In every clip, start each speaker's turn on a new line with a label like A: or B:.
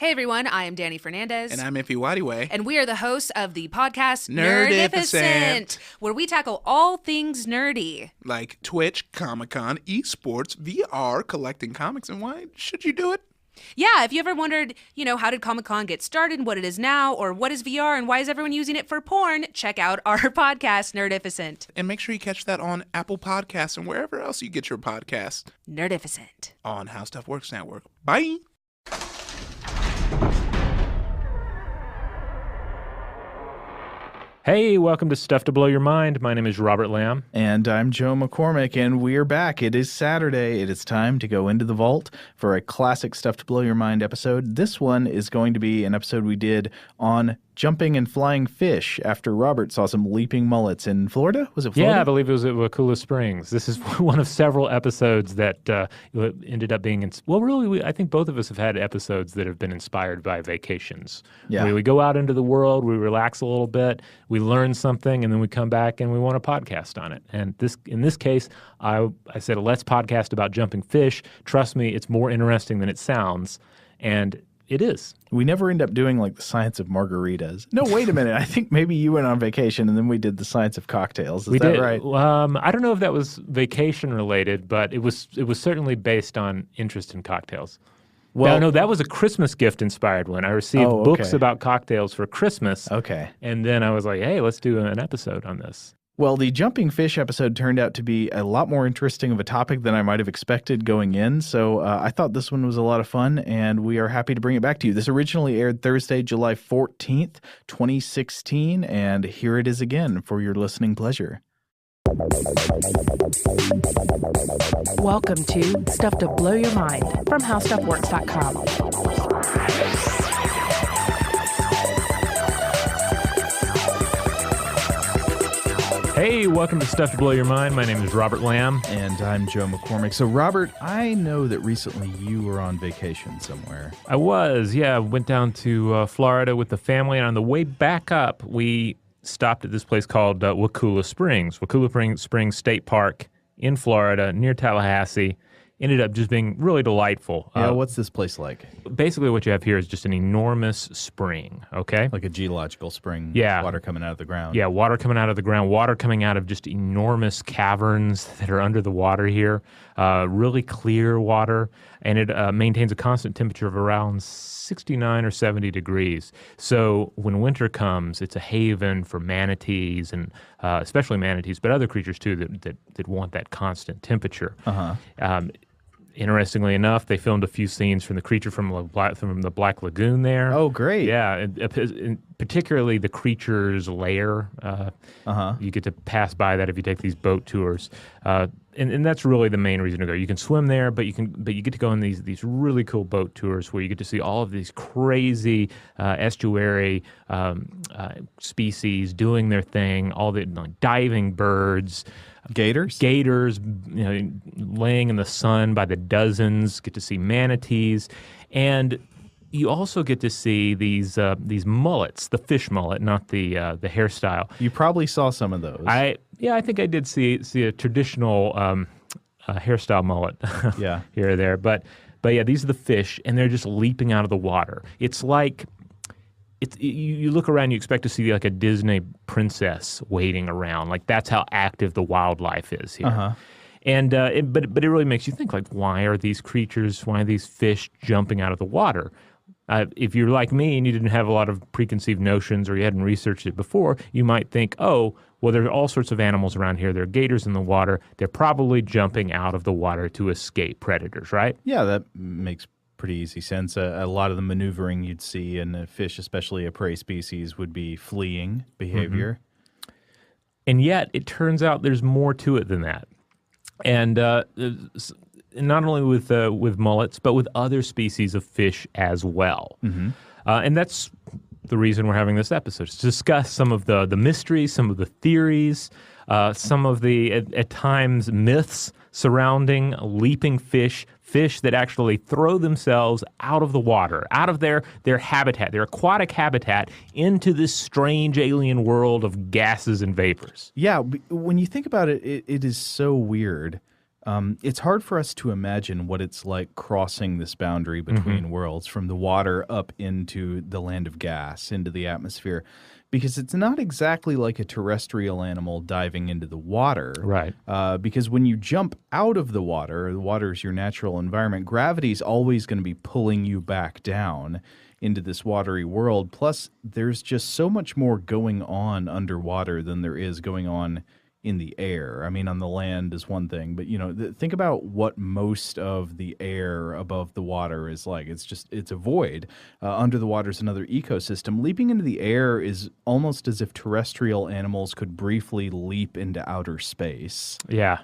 A: Hey everyone, I am Danny Fernandez.
B: And I'm Iffy Wadiway.
A: And we are the hosts of the podcast
B: Nerdificent,
A: where we tackle all things nerdy.
B: Like Twitch, Comic-Con, esports, VR, collecting comics, and why should you do it?
A: Yeah, if you ever wondered, how did Comic-Con get started, what it is now, or what is VR, and why is everyone using it for porn, check out our podcast, Nerdificent.
B: And make sure you catch that on Apple Podcasts and wherever else you get your podcast.
A: Nerdificent.
B: On How Stuff Works Network. Bye!
C: Hey, welcome to Stuff to Blow Your Mind. My name is Robert Lamb.
D: And I'm Joe McCormick, and we're back. It is Saturday. It is time to go into the vault for a classic Stuff to Blow Your Mind episode. This one is going to be an episode we did on jumping and flying fish after Robert saw some leaping mullets in Florida. Was it Florida?
C: Yeah, I believe it was at Wakula Springs. This is one of several episodes that ended up being I think both of us have had episodes that have been inspired by vacations.
D: Yeah.
C: We go out into the world, we relax a little bit, we learn something, and then we come back and we want to podcast on it. And in this case, I said, let's podcast about jumping fish. Trust me, it's more interesting than it sounds. And it is.
D: We never end up doing like the science of margaritas. No, wait a minute. I think maybe you went on vacation and then we did the science of cocktails. Is that right?
C: I don't know if that was vacation related, but it was certainly based on interest in cocktails. Well, no, that was a Christmas gift inspired one. I received books about cocktails for Christmas.
D: Okay.
C: And then I was like, hey, let's do an episode on this.
D: Well, the jumping fish episode turned out to be a lot more interesting of a topic than I might have expected going in, so I thought this one was a lot of fun, and we are happy to bring it back to you. This originally aired Thursday, July 14th, 2016, and here it is again for your listening pleasure.
E: Welcome to Stuff to Blow Your Mind from HowStuffWorks.com.
C: Hey, welcome to Stuff to Blow Your Mind. My name is Robert Lamb.
D: And I'm Joe McCormick. So, Robert, I know that recently you were on vacation somewhere.
C: I was, yeah. Went down to Florida with the family, and on the way back up, we stopped at this place called Wakula Springs. Wakula Springs State Park in Florida, near Tallahassee. Ended up just being really delightful.
D: Yeah, what's this place like?
C: Basically what you have here is just an enormous spring, okay?
D: Like a geological spring?
C: Yeah.
D: Water coming out of the ground?
C: Yeah, water coming out of the ground, water coming out of just enormous caverns that are under the water here. Really clear water, and it maintains a constant temperature of around 69 or 70 degrees. So when winter comes, it's a haven for manatees, and especially manatees, but other creatures too that want that constant temperature. Interestingly enough, they filmed a few scenes from the creature from the Black Lagoon there.
D: Oh, great.
C: Yeah, and particularly the creature's lair. You get to pass by that if you take these boat tours. And that's really the main reason to go. You can swim there, but you get to go on these really cool boat tours where you get to see all of these crazy estuary species doing their thing, all the diving birds.
D: Gators,
C: laying in the sun by the dozens. Get to see manatees, and you also get to see these mullets, the fish mullet, not the hairstyle.
D: You probably saw some of those.
C: I think I did see a traditional hairstyle mullet.
D: Yeah.
C: Here or there, but yeah, these are the fish, and they're just leaping out of the water. It's like. You look around, you expect to see like a Disney princess wading around. Like that's how active the wildlife is here. And but it really makes you think, like, why are these fish jumping out of the water? If you're like me and you didn't have a lot of preconceived notions or you hadn't researched it before, you might think, oh, well, there are all sorts of animals around here. There are gators in the water. They're probably jumping out of the water to escape predators, right?
D: Yeah, that makes pretty easy sense. A lot of the maneuvering you'd see in a fish, especially a prey species, would be fleeing behavior.
C: And yet, it turns out there's more to it than that. And not only with mullets, but with other species of fish as well. And that's the reason we're having this episode, to discuss some of the mysteries, some of the theories, some of the, at times, myths surrounding leaping fish that actually throw themselves out of the water, out of their habitat, their aquatic habitat, into this strange alien world of gases and vapors.
D: Yeah, when you think about it, it is so weird. It's hard for us to imagine what it's like crossing this boundary between worlds from the water up into the land of gas, into the atmosphere, because it's not exactly like a terrestrial animal diving into the water.
C: Right.
D: Because when you jump out of the water is your natural environment, gravity's always going to be pulling you back down into this watery world. Plus, there's just so much more going on underwater than there is going on in the air. I mean, on the land is one thing, but think about what most of the air above the water is like. It's a void. Under the water is another ecosystem. Leaping into the air is almost as if terrestrial animals could briefly leap into outer space.
C: Yeah.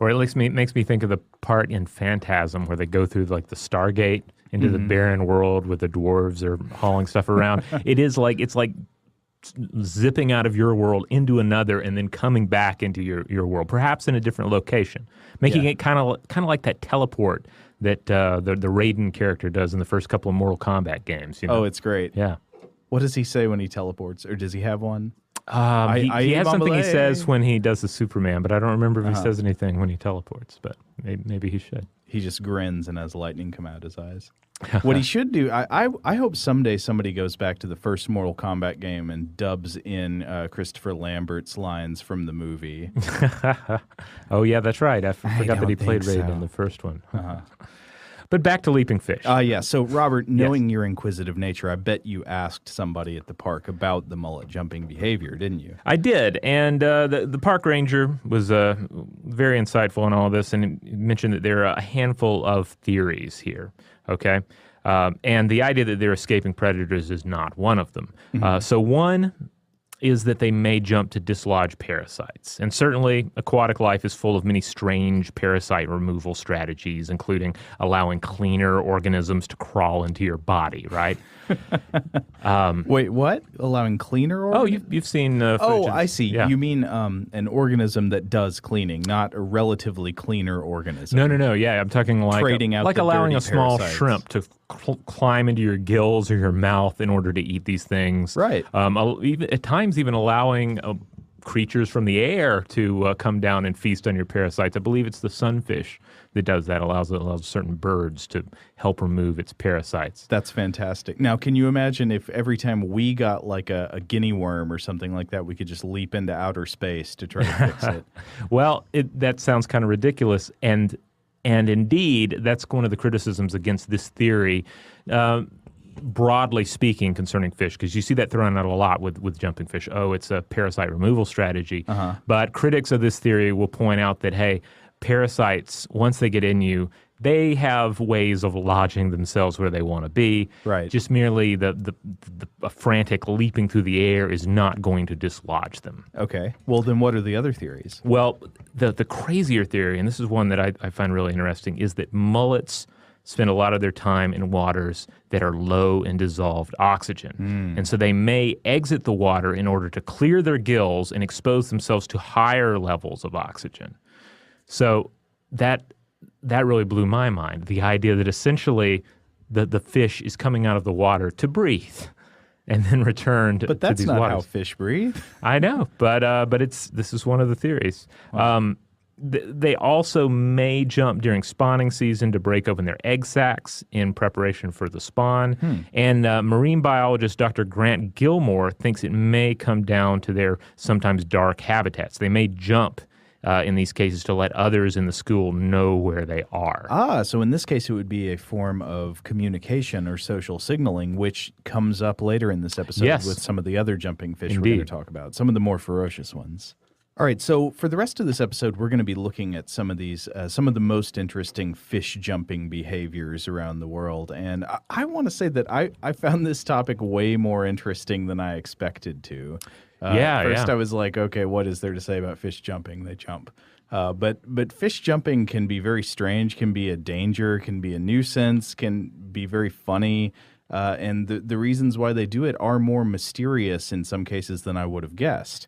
C: Or at least makes me think of the part in Phantasm where they go through like the Stargate into the barren world where the dwarves are hauling stuff around. It's like zipping out of your world into another and then coming back into your world, perhaps in a different location, making it kind of like that teleport that the Raiden character does in the first couple of Mortal Kombat games.
D: Oh, it's great.
C: Yeah.
D: What does he say when he teleports, or does he have one?
C: He has something he says when he does the Superman, but I don't remember if he says anything when he teleports, but maybe he should.
D: He just grins and has lightning come out his eyes. What he should do, I hope someday somebody goes back to the first Mortal Kombat game and dubs in Christopher Lambert's lines from the movie.
C: Oh, yeah, that's right. I forgot that he played Raiden in the first one. But back to leaping fish.
D: Yeah. So, Robert, knowing your inquisitive nature, I bet you asked somebody at the park about the mullet jumping behavior, didn't you?
C: I did. And the park ranger was very insightful on all this and mentioned that there are a handful of theories here, okay? And the idea that they're escaping predators is not one of them. So one is that they may jump to dislodge parasites. And certainly, aquatic life is full of many strange parasite removal strategies, including allowing cleaner organisms to crawl into your body, right?
D: Wait, what? Allowing cleaner organisms?
C: Oh, you've seen footage
D: Oh,
C: of-
D: I see.
C: Yeah.
D: You mean an organism that does cleaning, not a relatively cleaner organism.
C: No. Yeah, I'm talking like
D: Trading out
C: like
D: the
C: allowing
D: dirty
C: a small
D: parasites.
C: shrimp to climb into your gills or your mouth in order to eat these things.
D: Right.
C: Even, at times, even allowing creatures from the air to come down and feast on your parasites. I believe it's the sunfish that does that. Allows certain birds to help remove its parasites.
D: That's fantastic. Now, can you imagine if every time we got like a guinea worm or something like that, we could just leap into outer space to try to fix it?
C: Well, that sounds kind of ridiculous, and indeed, that's one of the criticisms against this theory, broadly speaking, concerning fish, because you see that thrown out a lot with jumping fish. Oh, it's a parasite removal strategy. But critics of this theory will point out that, hey, parasites, once they get in you, they have ways of lodging themselves where they want to be.
D: Right.
C: Just merely the frantic leaping through the air is not going to dislodge them.
D: Okay. Well, then what are the other theories?
C: Well, the crazier theory, and this is one that I find really interesting, is that mullets spend a lot of their time in waters that are low in dissolved oxygen. And so they may exit the water in order to clear their gills and expose themselves to higher levels of oxygen. So that really blew my mind, the idea that essentially the fish is coming out of the water to breathe and then return to,
D: But that's
C: to these
D: not
C: waters.
D: how fish breathe.
C: I know, but this is one of the theories.
D: Wow.
C: They also may jump during spawning season to break open their egg sacs in preparation for the spawn. And marine biologist Dr. Grant Gilmore thinks it may come down to their sometimes dark habitats. They may jump in these cases to let others in the school know where they are.
D: So in this case, it would be a form of communication or social signaling, which comes up later in this episode
C: Yes.
D: with some of the other jumping fish we're
C: Indeed.
D: going to talk about, some of the more ferocious ones. All right, so for the rest of this episode, we're going to be looking at some of these, some of the most interesting fish jumping behaviors around the world. And I want to say that I found this topic way more interesting than I expected to. First, I was like, okay, what is there to say about fish jumping? They jump. But fish jumping can be very strange, can be a danger, can be a nuisance, can be very funny. And the reasons why they do it are more mysterious in some cases than I would have guessed.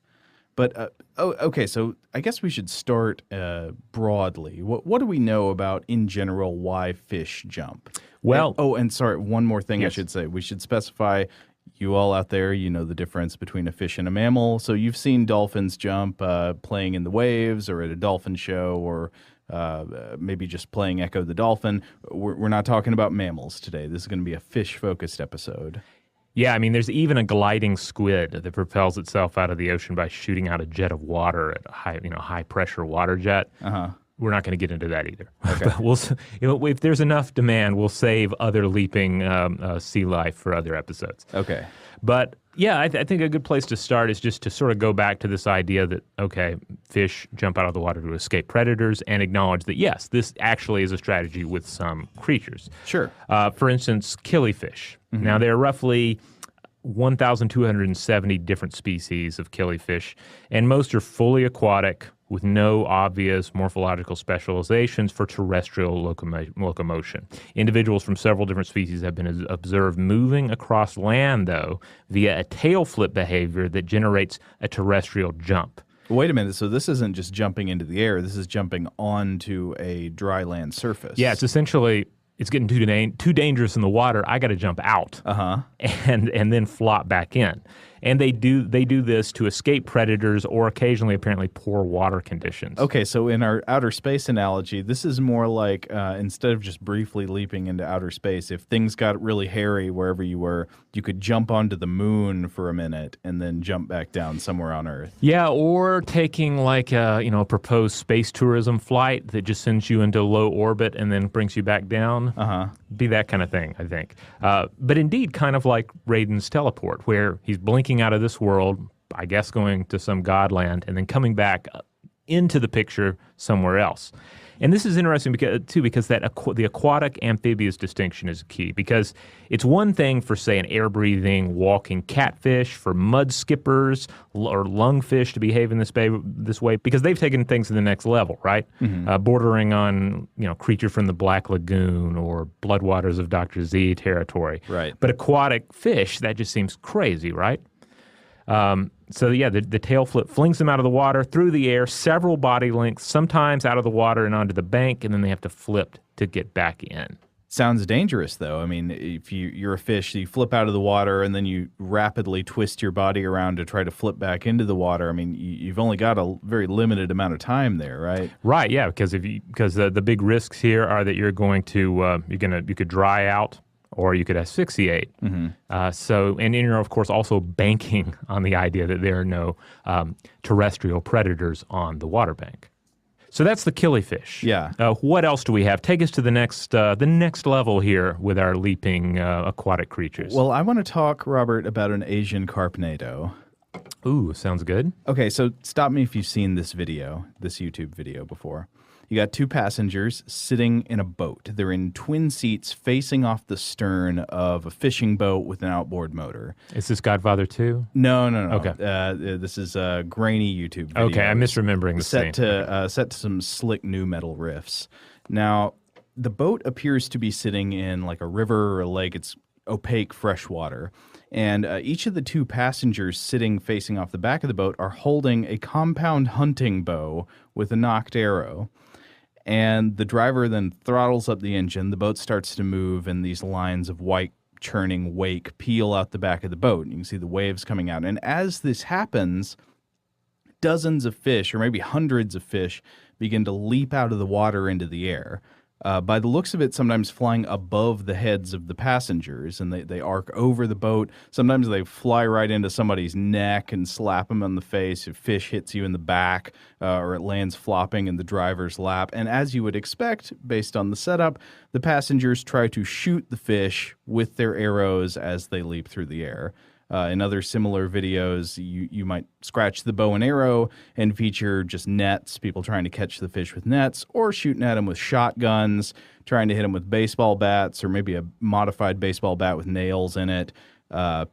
D: But, okay, so I guess we should start broadly. What do we know about, in general, why fish jump?
C: Well-
D: and sorry, one more thing I
C: Yes.
D: should say. We should specify, you all out there, you know the difference between a fish and a mammal. So you've seen dolphins jump playing in the waves or at a dolphin show or maybe just playing Echo the Dolphin. We're not talking about mammals today. This is going to be a fish-focused episode.
C: Yeah, I mean, there's even a gliding squid that propels itself out of the ocean by shooting out a jet of water at a high pressure water jet. We're not going to get into that either. Okay. But if there's enough demand, we'll save other leaping sea life for other episodes.
D: Okay.
C: But yeah, I think a good place to start is just to sort of go back to this idea that, okay, fish jump out of the water to escape predators, and acknowledge that, yes, this actually is a strategy with some creatures.
D: Sure.
C: For instance, killifish. Mm-hmm. Now, there are roughly 1,270 different species of killifish, and most are fully aquatic with no obvious morphological specializations for terrestrial locomotion. Individuals from several different species have been observed moving across land, though, via a tail flip behavior that generates a terrestrial jump.
D: Wait a minute. So this isn't just jumping into the air. This is jumping onto a dry land surface.
C: Yeah, it's essentially... It's getting too dangerous in the water. I got to jump out and then flop back in. And they do this to escape predators or occasionally apparently poor water conditions.
D: Okay, so in our outer space analogy, this is more like instead of just briefly leaping into outer space, if things got really hairy wherever you were, you could jump onto the moon for a minute and then jump back down somewhere on Earth.
C: Yeah, or taking like a proposed space tourism flight that just sends you into low orbit and then brings you back down. Be that kind of thing, I think. But indeed, kind of like Raiden's teleport, where he's blinking out of this world, I guess going to some godland, and then coming back into the picture somewhere else. And this is interesting because the aquatic amphibious distinction is key, because it's one thing for, say, an air-breathing, walking catfish, for mud skippers or lungfish to behave in this way, because they've taken things to the next level, right? Mm-hmm. Bordering on, Creature from the Black Lagoon or Bloodwaters of Dr. Z territory.
D: Right.
C: But aquatic fish, that just seems crazy, right? The tail flip flings them out of the water, through the air, several body lengths, sometimes out of the water and onto the bank, and then they have to flip to get back in.
D: Sounds dangerous, though. I mean, if you're a fish, you flip out of the water and then you rapidly twist your body around to try to flip back into the water. I mean, you've only got a very limited amount of time there, right?
C: Right, yeah, because the big risks here are that you're going to you could dry out, or you could asphyxiate. Mm-hmm. And you're, of course, also banking on the idea that there are no terrestrial predators on the water bank. So that's the killifish.
D: Yeah.
C: What else do we have? Take us to the next level here with our leaping aquatic creatures.
D: Well, I want to talk, Robert, about an Asian carpnado.
C: Ooh, sounds good.
D: Okay, so stop me if you've seen this YouTube video before. You got two passengers sitting in a boat. They're in twin seats facing off the stern of a fishing boat with an outboard motor.
C: Is this Godfather 2?
D: No.
C: Okay.
D: This is a grainy YouTube video.
C: Okay, I'm misremembering the scene.
D: Set to some slick new metal riffs. Now, the boat appears to be sitting in like a river or a lake. It's opaque fresh water. And each of the two passengers sitting facing off the back of the boat are holding a compound hunting bow with a nocked arrow. And the driver then throttles up the engine. The boat starts to move, and these lines of white churning wake peel out the back of the boat. And you can see the waves coming out. And as this happens, dozens of fish, or maybe hundreds of fish, begin to leap out of the water into the air. By the looks of it, sometimes flying above the heads of the passengers, and they arc over the boat. Sometimes they fly right into somebody's neck and slap them on the face. If fish hits you in the back, or it lands flopping in the driver's lap. And as you would expect, based on the setup, the passengers try to shoot the fish with their arrows as they leap through the air. In other similar videos, you might scratch the bow and arrow and feature just nets, people trying to catch the fish with nets, or shooting at them with shotguns, trying to hit them with baseball bats, or maybe a modified baseball bat with nails in it,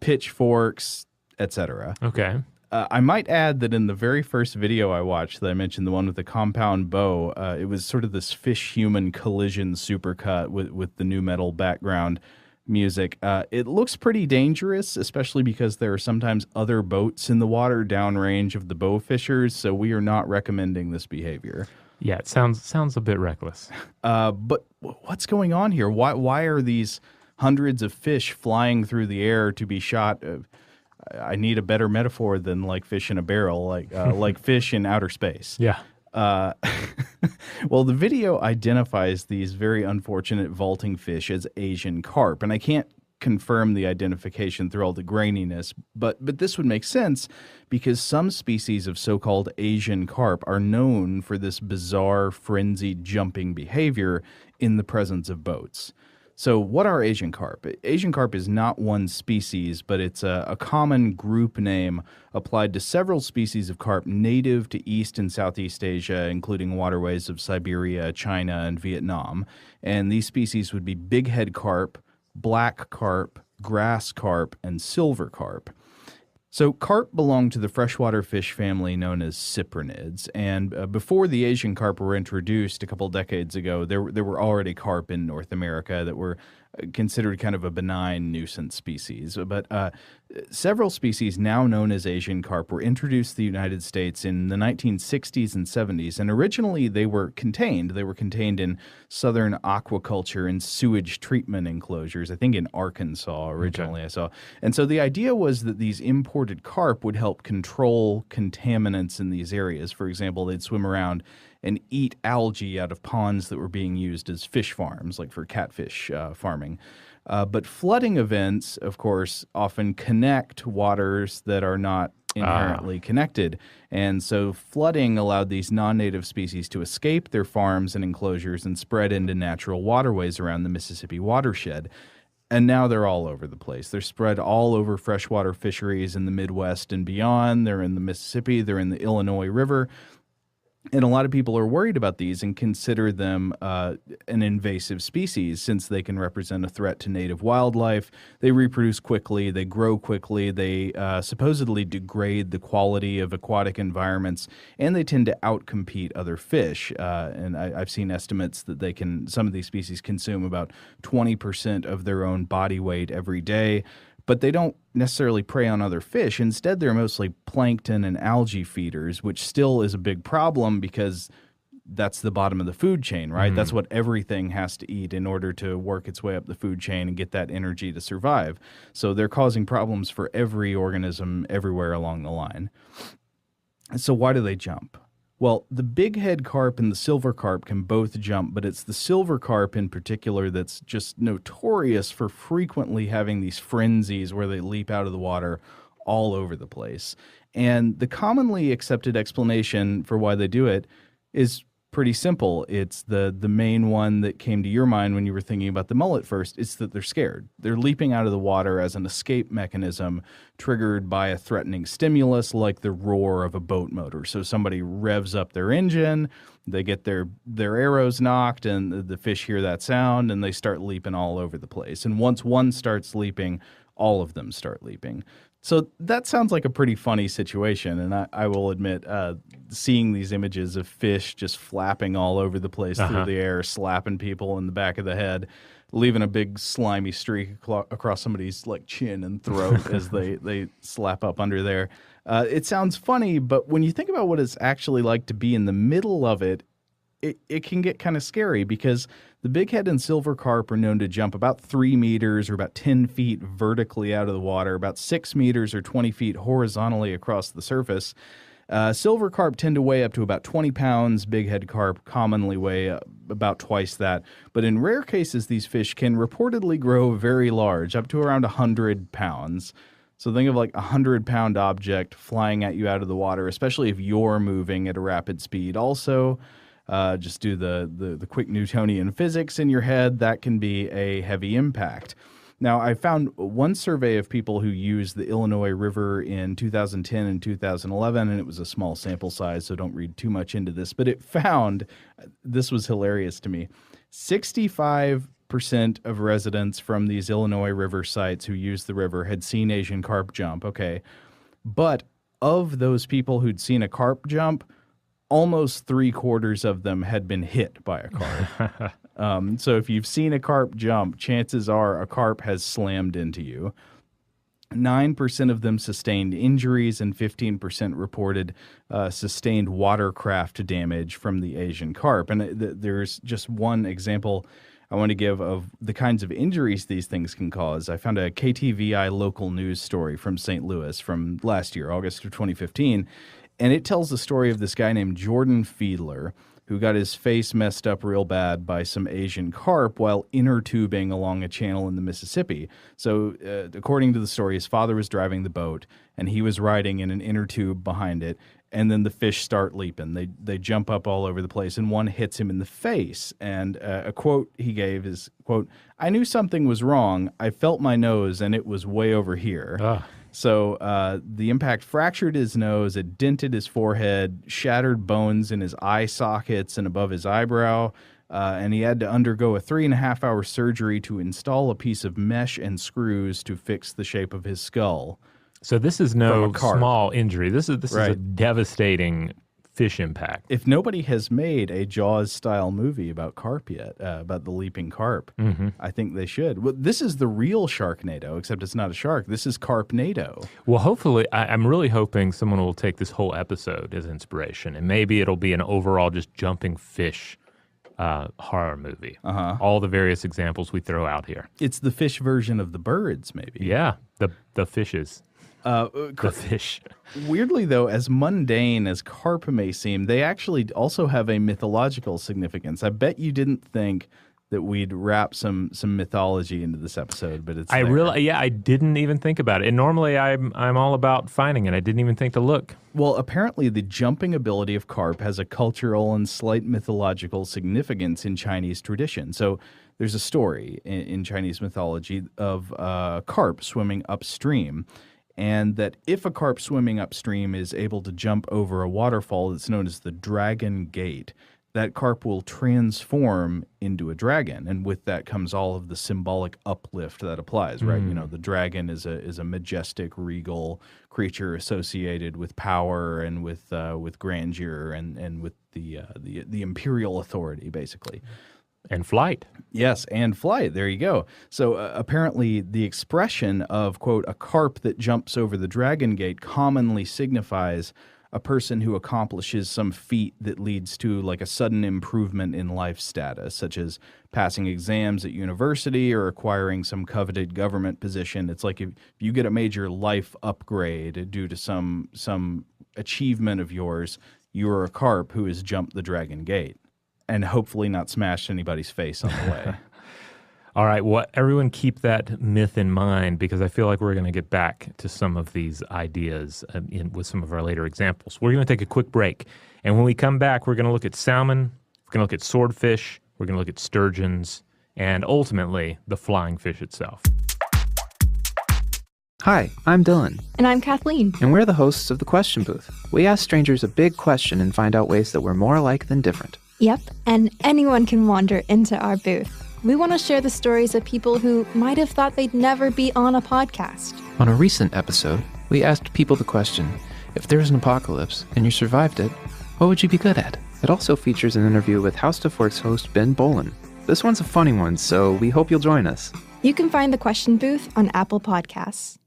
D: pitchforks, etc.
C: Okay.
D: I might add that in the very first video I watched that I mentioned, the one with the compound bow, it was sort of this fish-human collision supercut with the new metal background music. It looks pretty dangerous, especially because there are sometimes other boats in the water downrange of the bow fishers, so we are not recommending this behavior.
C: Yeah, it sounds a bit reckless.
D: But what's going on here? Why are these hundreds of fish flying through the air to be shot? I need a better metaphor than like fish in a barrel, like fish in outer space.
C: Yeah.
D: Uh, well, the video identifies these very unfortunate vaulting fish as Asian carp, and I can't confirm the identification through all the graininess, but this would make sense because some species of so-called Asian carp are known for this bizarre, frenzied jumping behavior in the presence of boats. So what are Asian carp? Asian carp is not one species, but it's a common group name applied to several species of carp native to East and Southeast Asia, including waterways of Siberia, China, and Vietnam. And these species would be bighead carp, black carp, grass carp, and silver carp. So carp belong to the freshwater fish family known as cyprinids, and before the Asian carp were introduced a couple decades ago, there were already carp in North America that were considered kind of a benign nuisance species. But several species now known as Asian carp were introduced to the United States in the 1960s and 70s, and originally they were contained in southern aquaculture and sewage treatment enclosures, I think in Arkansas originally. Okay. I saw. And so the idea was that these imported carp would help control contaminants in these areas. For example, they'd swim around and eat algae out of ponds that were being used as fish farms, like for catfish farming. But flooding events, of course, often connect waters that are not inherently connected. And so flooding allowed these non-native species to escape their farms and enclosures and spread into natural waterways around the Mississippi watershed. And now they're all over the place. They're spread all over freshwater fisheries in the Midwest and beyond. They're in the Mississippi. They're in the Illinois River. And a lot of people are worried about these and consider them an invasive species since they can represent a threat to native wildlife. They reproduce quickly. They grow quickly. They supposedly degrade the quality of aquatic environments, and they tend to outcompete other fish. And I've seen estimates that some of these species consume about 20% of their own body weight every day. But they don't necessarily prey on other fish. Instead, they're mostly plankton and algae feeders, which still is a big problem because that's the bottom of the food chain, right? Mm-hmm. That's what everything has to eat in order to work its way up the food chain and get that energy to survive. So they're causing problems for every organism everywhere along the line. So why do they jump? Well, the bighead carp and the silver carp can both jump, but it's the silver carp in particular that's just notorious for frequently having these frenzies where they leap out of the water all over the place. And the commonly accepted explanation for why they do it is pretty simple. It's the main one that came to your mind when you were thinking about the mullet first. It's that they're scared. They're leaping out of the water as an escape mechanism triggered by a threatening stimulus like the roar of a boat motor. So somebody revs up their engine, they get their arrows knocked, and the fish hear that sound, and they start leaping all over the place. And once one starts leaping, all of them start leaping. So that sounds like a pretty funny situation, and I will admit, seeing these images of fish just flapping all over the place through the air, slapping people in the back of the head, leaving a big slimy streak across somebody's like chin and throat as they slap up under there. It sounds funny, but when you think about what it's actually like to be in the middle of it, it can get kind of scary because the bighead and silver carp are known to jump about 3 meters or about 10 feet vertically out of the water, about 6 meters or 20 feet horizontally across the surface. Silver carp tend to weigh up to about 20 pounds. Bighead carp commonly weigh about twice that. But in rare cases, these fish can reportedly grow very large, up to around 100 pounds. So think of like a 100-pound object flying at you out of the water, especially if you're moving at a rapid speed. Also, just do the quick Newtonian physics in your head. That can be a heavy impact. Now, I found one survey of people who used the Illinois River in 2010 and 2011, and it was a small sample size, so don't read too much into this. But it found, this was hilarious to me, 65% of residents from these Illinois River sites who used the river had seen Asian carp jump. Okay. But of those people who'd seen a carp jump, almost 3/4 of them had been hit by a carp. So if you've seen a carp jump, chances are a carp has slammed into you. 9% of them sustained injuries and 15% reported sustained watercraft damage from the Asian carp. And there's just one example I want to give of the kinds of injuries these things can cause. I found a KTVI local news story from St. Louis from last year, August of 2015. And it tells the story of this guy named Jordan Fiedler, who got his face messed up real bad by some Asian carp while inner tubing along a channel in the Mississippi. So, according to the story, his father was driving the boat, and he was riding in an inner tube behind it, and then the fish start leaping. They jump up all over the place, and one hits him in the face. And a quote he gave is, quote, "I knew something was wrong. I felt my nose, and it was way over here." So the impact fractured his nose, it dented his forehead, shattered bones in his eye sockets and above his eyebrow, and he had to undergo a 3.5-hour surgery to install a piece of mesh and screws to fix the shape of his skull.
C: So this is no small injury. This is a devastating fish impact.
D: If nobody has made a Jaws-style movie about carp yet, about the leaping carp, I think they should. Well, this is the real Sharknado, except it's not a shark. This is Carpnado.
C: Well, hopefully, I'm really hoping someone will take this whole episode as inspiration, and maybe it'll be an overall just jumping fish horror movie. All the various examples we throw out here.
D: It's the fish version of the birds, maybe.
C: Yeah, the fishes. The fish.
D: Weirdly, though, as mundane as carp may seem, they actually also have a mythological significance. I bet you didn't think that we'd wrap some mythology into this episode, but it's
C: I didn't even think about it. And normally I'm all about finding it. I didn't even think to look.
D: Well, apparently the jumping ability of carp has a cultural and slight mythological significance in Chinese tradition. So there's a story in Chinese mythology of carp swimming upstream, and that if a carp swimming upstream is able to jump over a waterfall that's known as the Dragon Gate, that carp will transform into a dragon, and with that comes all of the symbolic uplift that applies, right? You know, the dragon is a majestic, regal creature associated with power and with grandeur and with the imperial authority, basically.
C: And flight.
D: Yes, and flight. There you go. So apparently the expression of, quote, a carp that jumps over the Dragon Gate commonly signifies a person who accomplishes some feat that leads to like a sudden improvement in life status, such as passing exams at university or acquiring some coveted government position. It's like if you get a major life upgrade due to some achievement of yours, you're a carp who has jumped the Dragon Gate. And hopefully not smashed anybody's face on the way.
C: All right, well, everyone keep that myth in mind, because I feel like we're going to get back to some of these ideas with some of our later examples. We're going to take a quick break, and when we come back, we're going to look at salmon, we're going to look at swordfish, we're going to look at sturgeons, and ultimately, the flying fish itself.
F: Hi, I'm Dylan.
G: And I'm Kathleen.
F: And we're the hosts of The Question Booth. We ask strangers a big question and find out ways that we're more alike than different.
G: Yep, and anyone can wander into our booth. We want to share the stories of people who might have thought they'd never be on a podcast.
F: On a recent episode, we asked people the question, if there's an apocalypse and you survived it, what would you be good at? It also features an interview with How Stuff Works host Ben Bolin. This one's a funny one, so we hope you'll join us.
G: You can find The Question Booth on Apple Podcasts.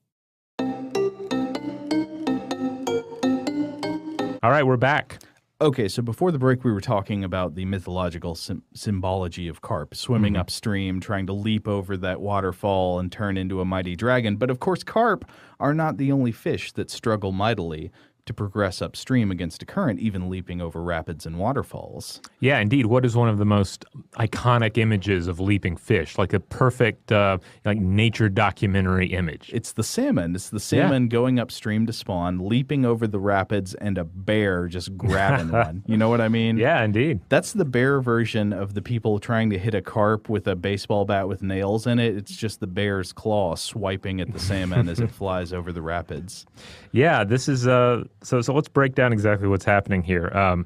C: All right, we're back.
D: Okay, so before the break, we were talking about the mythological symbology of carp, swimming upstream, trying to leap over that waterfall and turn into a mighty dragon. But of course, carp are not the only fish that struggle mightily to progress upstream against a current, even leaping over rapids and waterfalls.
C: Yeah, indeed. What is one of the most iconic images of leaping fish? Like a perfect like nature documentary image.
D: It's the salmon. It's the salmon going upstream to spawn, leaping over the rapids, and a bear just grabbing one. You know what I mean?
C: Yeah, indeed.
D: That's the bear version of the people trying to hit a carp with a baseball bat with nails in it. It's just the bear's claw swiping at the salmon as it flies over the rapids.
C: Yeah, this is so let's break down exactly what's happening here,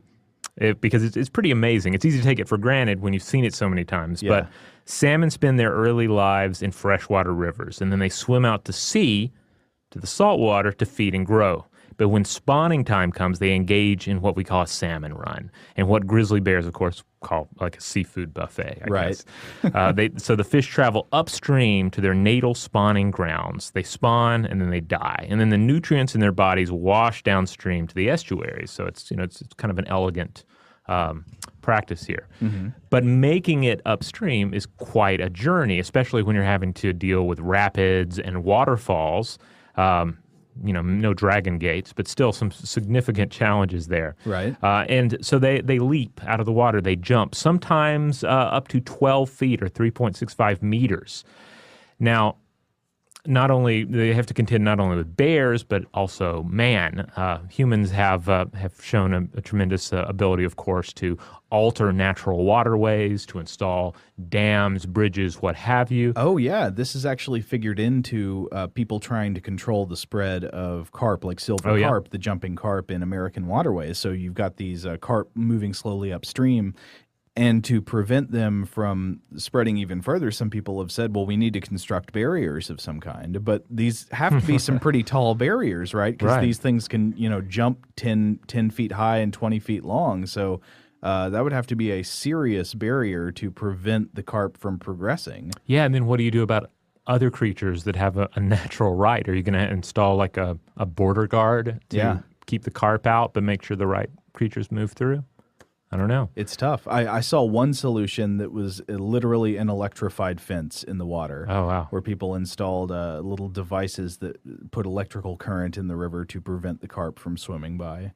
C: because it's pretty amazing. It's easy to take it for granted when you've seen it so many times, but salmon spend their early lives in freshwater rivers, and then they swim out to sea, to the saltwater, to feed and grow. But when spawning time comes, they engage in what we call a salmon run, and what grizzly bears, of course, call like a seafood buffet, I guess. So the fish travel upstream to their natal spawning grounds. They spawn, and then they die. And then the nutrients in their bodies wash downstream to the estuaries. So it's kind of an elegant practice here. But making it upstream is quite a journey, especially when you're having to deal with rapids and waterfalls. no dragon gates, but still some significant challenges there.
D: Right.
C: And so they leap out of the water. They jump, sometimes up to 12 feet or 3.65 meters. Now, they have to contend not only with bears, but also man. Humans have shown a tremendous ability, of course, to alter natural waterways, to install dams, bridges, what have you.
D: Oh, yeah. This is actually figured into people trying to control the spread of carp, like silver carp, the jumping carp in American waterways. So you've got these carp moving slowly upstream. And to prevent them from spreading even further, some people have said, well, we need to construct barriers of some kind. But these have to be some pretty tall barriers, right? Because these things can, jump 10 feet high and 20 feet long. So that would have to be a serious barrier to prevent the carp from progressing.
C: Yeah, and then what do you do about other creatures that have a natural right? Are you going to install like a border guard to keep the carp out but make sure the right creatures move through? I don't know.
D: It's tough. I saw one solution that was literally an electrified fence in the water.
C: Oh, wow.
D: Where people installed little devices that put electrical current in the river to prevent the carp from swimming by.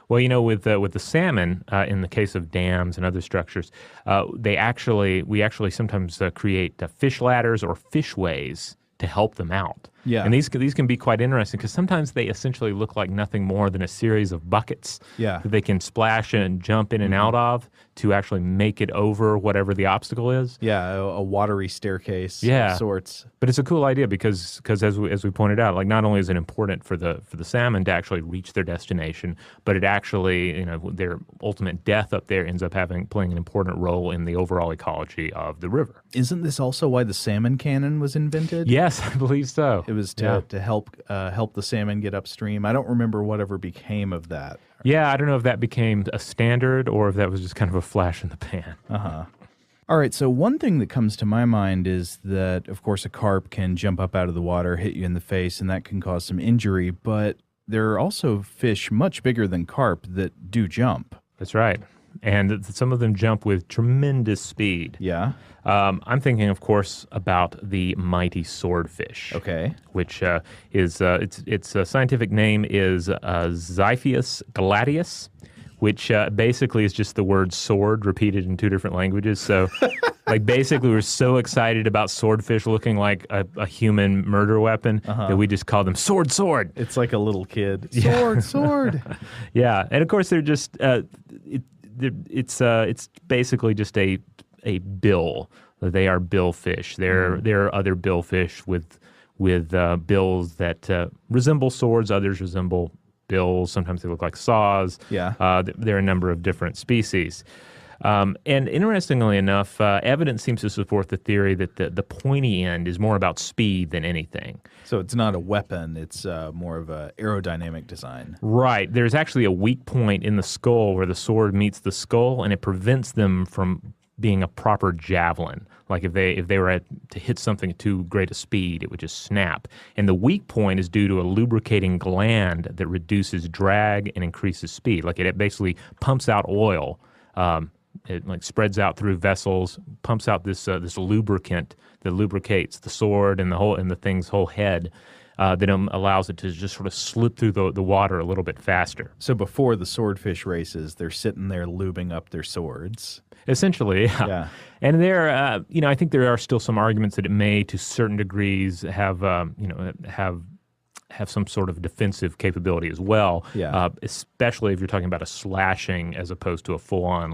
C: Well, with the salmon, in the case of dams and other structures, we actually sometimes create fish ladders or fishways to help them out.
D: Yeah.
C: And these can be quite interesting because sometimes they essentially look like nothing more than a series of buckets that they can splash and jump in and out of to actually make it over whatever the obstacle is.
D: Yeah, a watery staircase of sorts.
C: But it's a cool idea because as we pointed out, like not only is it important for the salmon to actually reach their destination, but it actually, their ultimate death up there ends up playing an important role in the overall ecology of the river.
D: Isn't this also why the salmon cannon was invented?
C: Yes, I believe so.
D: It was to help the salmon get upstream. I don't remember whatever became of that.
C: Yeah, I don't know if that became a standard or if that was just kind of a flash in the pan.
D: All right, so one thing that comes to my mind is that, of course, a carp can jump up out of the water, hit you in the face, and that can cause some injury. But there are also fish much bigger than carp that do jump.
C: That's right. And some of them jump with tremendous speed.
D: Yeah.
C: I'm thinking, of course, about the mighty swordfish.
D: Okay.
C: Which is its scientific name is Xiphias gladius, which basically is just the word sword repeated in two different languages. So, basically, we're so excited about swordfish looking like a human murder weapon that we just call them sword.
D: It's like a little kid.
C: Yeah.
D: Sword.
C: Yeah, and of course they're just it's basically just a bill. They are billfish. There are other billfish with bills that resemble swords. Others resemble bills. Sometimes they look like saws.
D: Yeah.
C: There are a number of different species. And interestingly enough, evidence seems to support the theory that the pointy end is more about speed than anything.
D: So it's not a weapon, it's more of an aerodynamic design.
C: Right. There's actually a weak point in the skull where the sword meets the skull, and it prevents them from being a proper javelin. Like if they were to hit something at too great a speed, it would just snap. And the weak point is due to a lubricating gland that reduces drag and increases speed. Like it basically pumps out oil. It spreads out through vessels, pumps out this lubricant that lubricates the sword and the thing's whole head. That allows it to just sort of slip through the water a little bit faster.
D: So before the swordfish races, they're sitting there lubing up their swords.
C: Essentially, yeah. And I think there are still some arguments that it may, to certain degrees, have some sort of defensive capability as well.
D: Yeah.
C: Especially if you're talking about a slashing as opposed to a full-on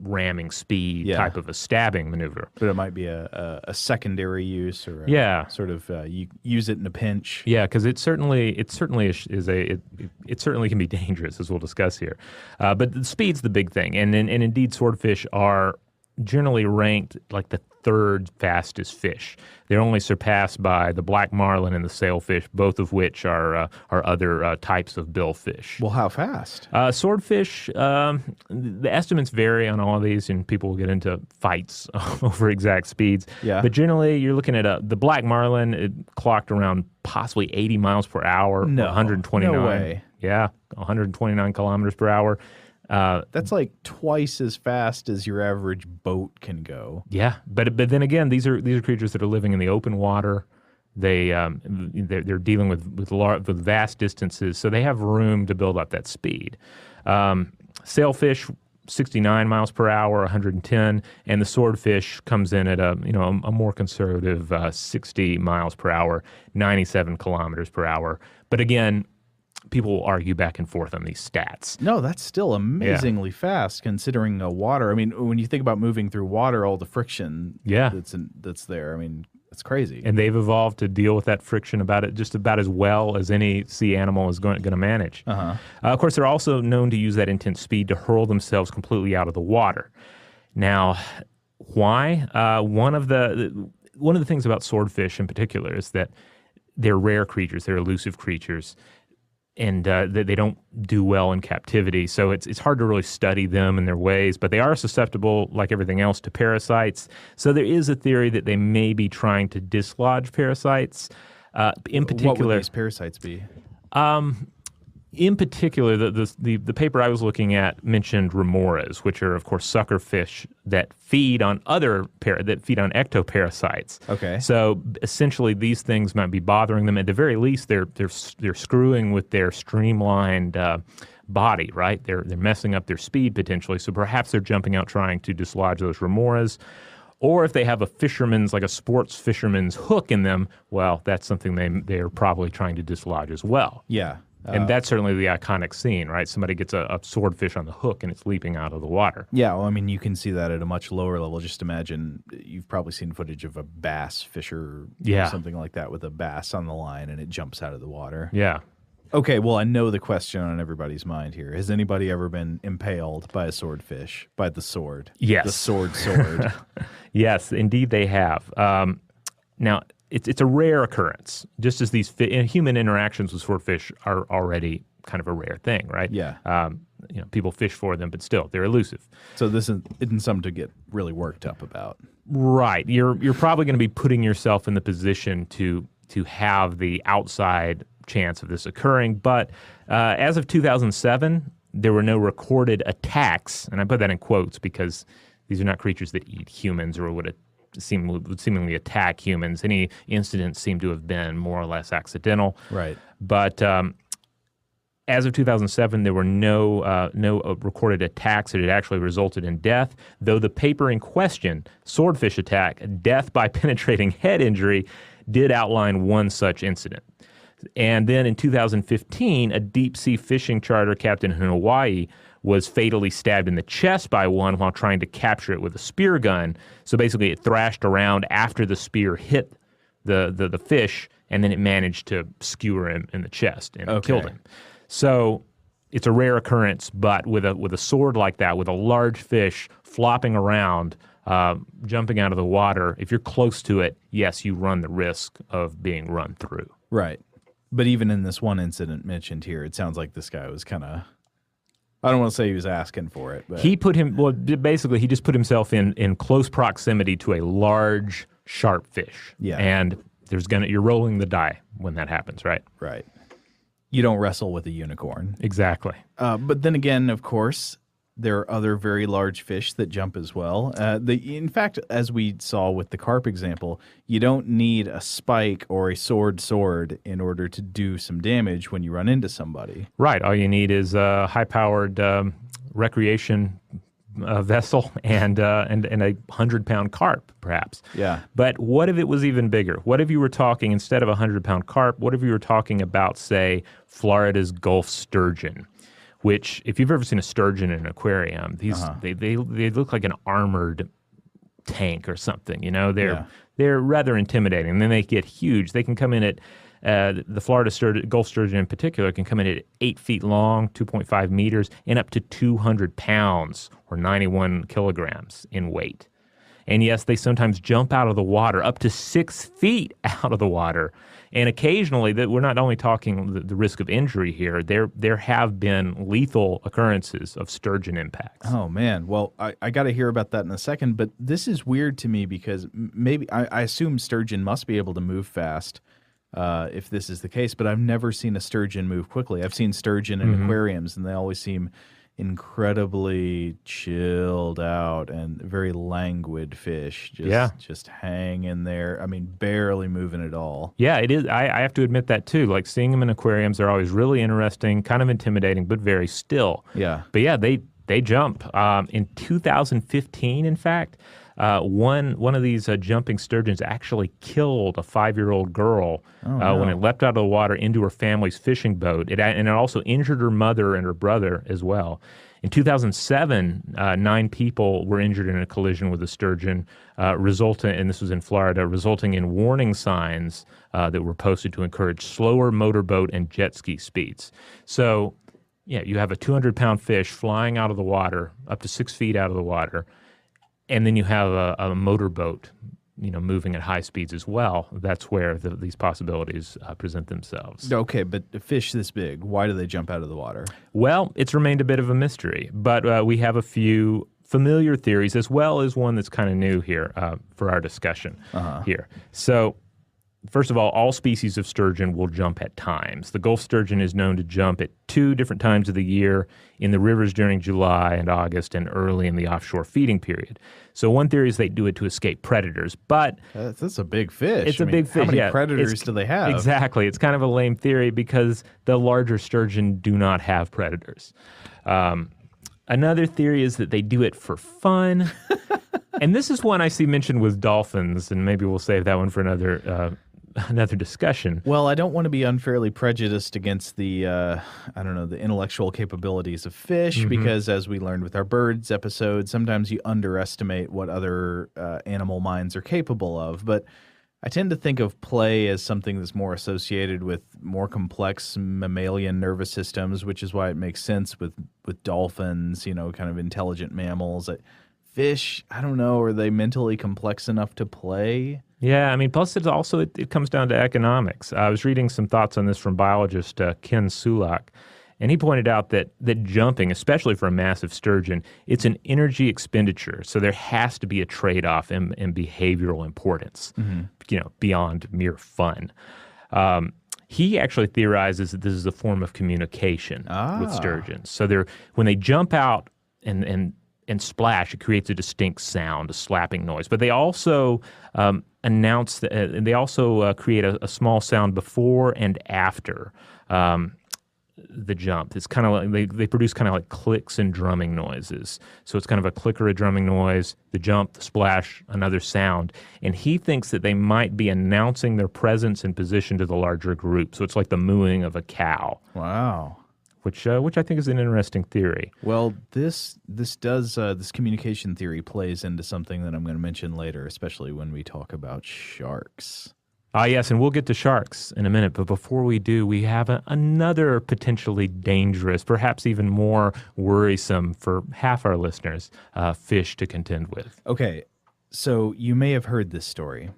C: ramming speed type of a stabbing maneuver.
D: But it might be a secondary use or sort of you use it in a pinch.
C: Yeah, because it certainly can be dangerous, as we'll discuss here. But the speed's the big thing, and indeed swordfish are generally ranked like the third fastest fish. They're only surpassed by the black marlin and the sailfish, both of which are other types of billfish.
D: Well, how fast?
C: Swordfish, the estimates vary on all of these, and people will get into fights over exact speeds.
D: Yeah.
C: But generally, you're looking at the black marlin, it clocked around possibly 80 miles per hour.
D: No,
C: 129.
D: no way.
C: Yeah, 129 kilometers per hour.
D: That's like twice as fast as your average boat can go.
C: Yeah, but then again, these are creatures that are living in the open water. They're dealing with vast distances, so they have room to build up that speed. Sailfish, 69 miles per hour, 110, and the swordfish comes in at a more conservative 60 miles per hour, 97 kilometers per hour. But again, people will argue back and forth on these stats.
D: No, that's still amazingly fast considering water. I mean, when you think about moving through water, all the friction that's there. I mean, it's crazy.
C: And they've evolved to deal with that friction just about as well as any sea animal is going to manage. Of course, they're also known to use that intense speed to hurl themselves completely out of the water. Now, why? One of the things about swordfish in particular is that they're rare creatures. They're elusive creatures. And they don't do well in captivity, so it's hard to really study them and their ways, but they are susceptible, like everything else, to parasites. So there is a theory that they may be trying to dislodge parasites. In particular,
D: what would these parasites be?
C: In particular, the paper I was looking at mentioned remoras, which are, of course, sucker fish that feed on ectoparasites.
D: Okay.
C: So essentially, these things might be bothering them. At the very least, they're screwing with their streamlined body, right? They're messing up their speed potentially. So perhaps they're jumping out trying to dislodge those remoras. Or if they have a sports fisherman's hook in them, well, that's something they're probably trying to dislodge as well.
D: Yeah.
C: And that's certainly the iconic scene, right? Somebody gets a swordfish on the hook and it's leaping out of the water.
D: Yeah, well, I mean, you can see that at a much lower level. Just imagine, you've probably seen footage of a bass fisher or something like that with a bass on the line and it jumps out of the water.
C: Yeah.
D: Okay, well, I know the question on everybody's mind here. Has anybody ever been impaled by a swordfish, by the sword?
C: Yes.
D: The sword.
C: Yes, indeed they have. Now, it's a rare occurrence, just as these human interactions with swordfish are already kind of a rare thing, right?
D: Yeah.
C: People fish for them, but still, they're elusive.
D: So this isn't something to get really worked up about.
C: Right. You're probably going to be putting yourself in the position to have the outside chance of this occurring. But as of 2007, there were no recorded attacks, and I put that in quotes because these are not creatures that eat humans or would seemingly attack humans. Any incidents seem to have been more or less accidental.
D: Right.
C: But as of 2007, there were no recorded attacks that had actually resulted in death, though the paper in question, Swordfish Attack, Death by Penetrating Head Injury, did outline one such incident. And then in 2015, a deep-sea fishing charter captain in Hawaii was fatally stabbed in the chest by one while trying to capture it with a spear gun. So basically it thrashed around after the spear hit the fish, and then it managed to skewer him in the chest and killed him. So it's a rare occurrence, but with a sword like that, with a large fish flopping around, jumping out of the water, if you're close to it, yes, you run the risk of being run through.
D: Right. But even in this one incident mentioned here, it sounds like this guy was kind of, I don't want to say he was asking for it, but
C: he just put himself in close proximity to a large, sharp fish.
D: Yeah.
C: And you're rolling the die when that happens, right?
D: Right. You don't wrestle with a unicorn.
C: Exactly.
D: But then again, of course, there are other very large fish that jump as well. In fact, as we saw with the carp example, you don't need a spike or a sword in order to do some damage when you run into somebody.
C: Right. All you need is a high-powered recreation vessel and a 100-pound carp, perhaps.
D: Yeah.
C: But what if it was even bigger? What if you were talking, instead of a 100-pound carp, what if you were talking about, say, Florida's Gulf sturgeon? Which, if you've ever seen a sturgeon in an aquarium, they look like an armored tank or something. They're rather intimidating. And then they get huge. They can come in at the Florida Gulf sturgeon in particular can come in at 8 feet long, 2.5 meters, and up to 200 pounds or 91 kilograms in weight. And yes, they sometimes jump out of the water up to 6 feet out of the water. And occasionally, we're not only talking the risk of injury here, there have been lethal occurrences of sturgeon impacts.
D: Oh, man. Well, I got to hear about that in a second, but this is weird to me because maybe I assume sturgeon must be able to move fast if this is the case, but I've never seen a sturgeon move quickly. I've seen sturgeon in aquariums, and they always seem incredibly chilled out and very languid fish. Just hanging there. I mean, barely moving at all.
C: Yeah, it is. I have to admit that too. Like seeing them in aquariums, they're always really interesting, kind of intimidating, but very still.
D: Yeah.
C: But yeah, they jump. In 2015, in fact, one of these jumping sturgeons actually killed a 5-year-old girl when it leapt out of the water into her family's fishing boat. And it also injured her mother and her brother as well. In 2007, 9 people were injured in a collision with a sturgeon, and this was in Florida, resulting in warning signs that were posted to encourage slower motorboat and jet ski speeds. So, yeah, you have a 200-pound fish flying out of the water, up to 6 feet out of the water, and then you have a motorboat, moving at high speeds as well. That's where these possibilities present themselves.
D: Okay, but a fish this big, why do they jump out of the water?
C: Well, it's remained a bit of a mystery, but we have a few familiar theories as well as one that's kind of new here for our discussion here. So, first of all species of sturgeon will jump at times. The Gulf sturgeon is known to jump at 2 different times of the year, in the rivers during July and August and early in the offshore feeding period. So one theory is they do it to escape predators, but
D: that's a big fish.
C: It's a big fish.
D: How many predators do they have?
C: Exactly. It's kind of a lame theory because the larger sturgeon do not have predators. Another theory is that they do it for fun. And this is one I see mentioned with dolphins, and maybe we'll save that one for another discussion.
D: Well, I don't want to be unfairly prejudiced against the intellectual capabilities of fish, because as we learned with our birds episode, sometimes you underestimate what other animal minds are capable of. But I tend to think of play as something that's more associated with more complex mammalian nervous systems, which is why it makes sense with dolphins, kind of intelligent mammals. Fish, I don't know, are they mentally complex enough to play?
C: Yeah, I mean, plus it comes down to economics. I was reading some thoughts on this from biologist Ken Sulak, and he pointed out that jumping, especially for a massive sturgeon, it's an energy expenditure. So there has to be a trade-off in behavioral importance, beyond mere fun. He actually theorizes that this is a form of communication with sturgeons. So when they jump out and splash, it creates a distinct sound, a slapping noise. But they also announce that, and they also create a small sound before and after the jump. It's kind of like they produce kind of like clicks and drumming noises. So it's kind of a click or a drumming noise, the jump, the splash, another sound. And he thinks that they might be announcing their presence and position to the larger group. So it's like the mooing of a cow.
D: Wow.
C: Which I think is an interesting theory.
D: Well, this communication theory plays into something that I'm going to mention later, especially when we talk about sharks.
C: Yes, and we'll get to sharks in a minute. But before we do, we have another potentially dangerous, perhaps even more worrisome for half our listeners, fish to contend with.
D: Okay, so you may have heard this story.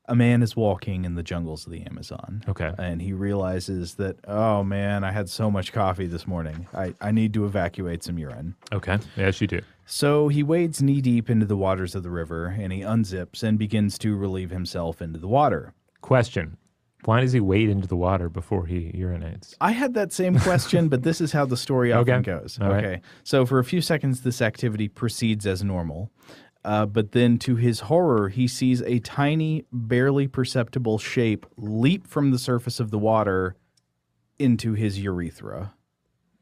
D: A man is walking in the jungles of the Amazon.
C: Okay.
D: And he realizes that, oh man, I had so much coffee this morning. I need to evacuate some urine.
C: Okay. Yes, you do.
D: So he wades knee-deep into the waters of the river, and he unzips and begins to relieve himself into the water.
C: Question. Why does he wade into the water before he urinates?
D: I had that same question, but this is how the story often goes.
C: All right.
D: So for a few seconds, this activity proceeds as normal. But then, to his horror, he sees a tiny, barely perceptible shape leap from the surface of the water into his urethra.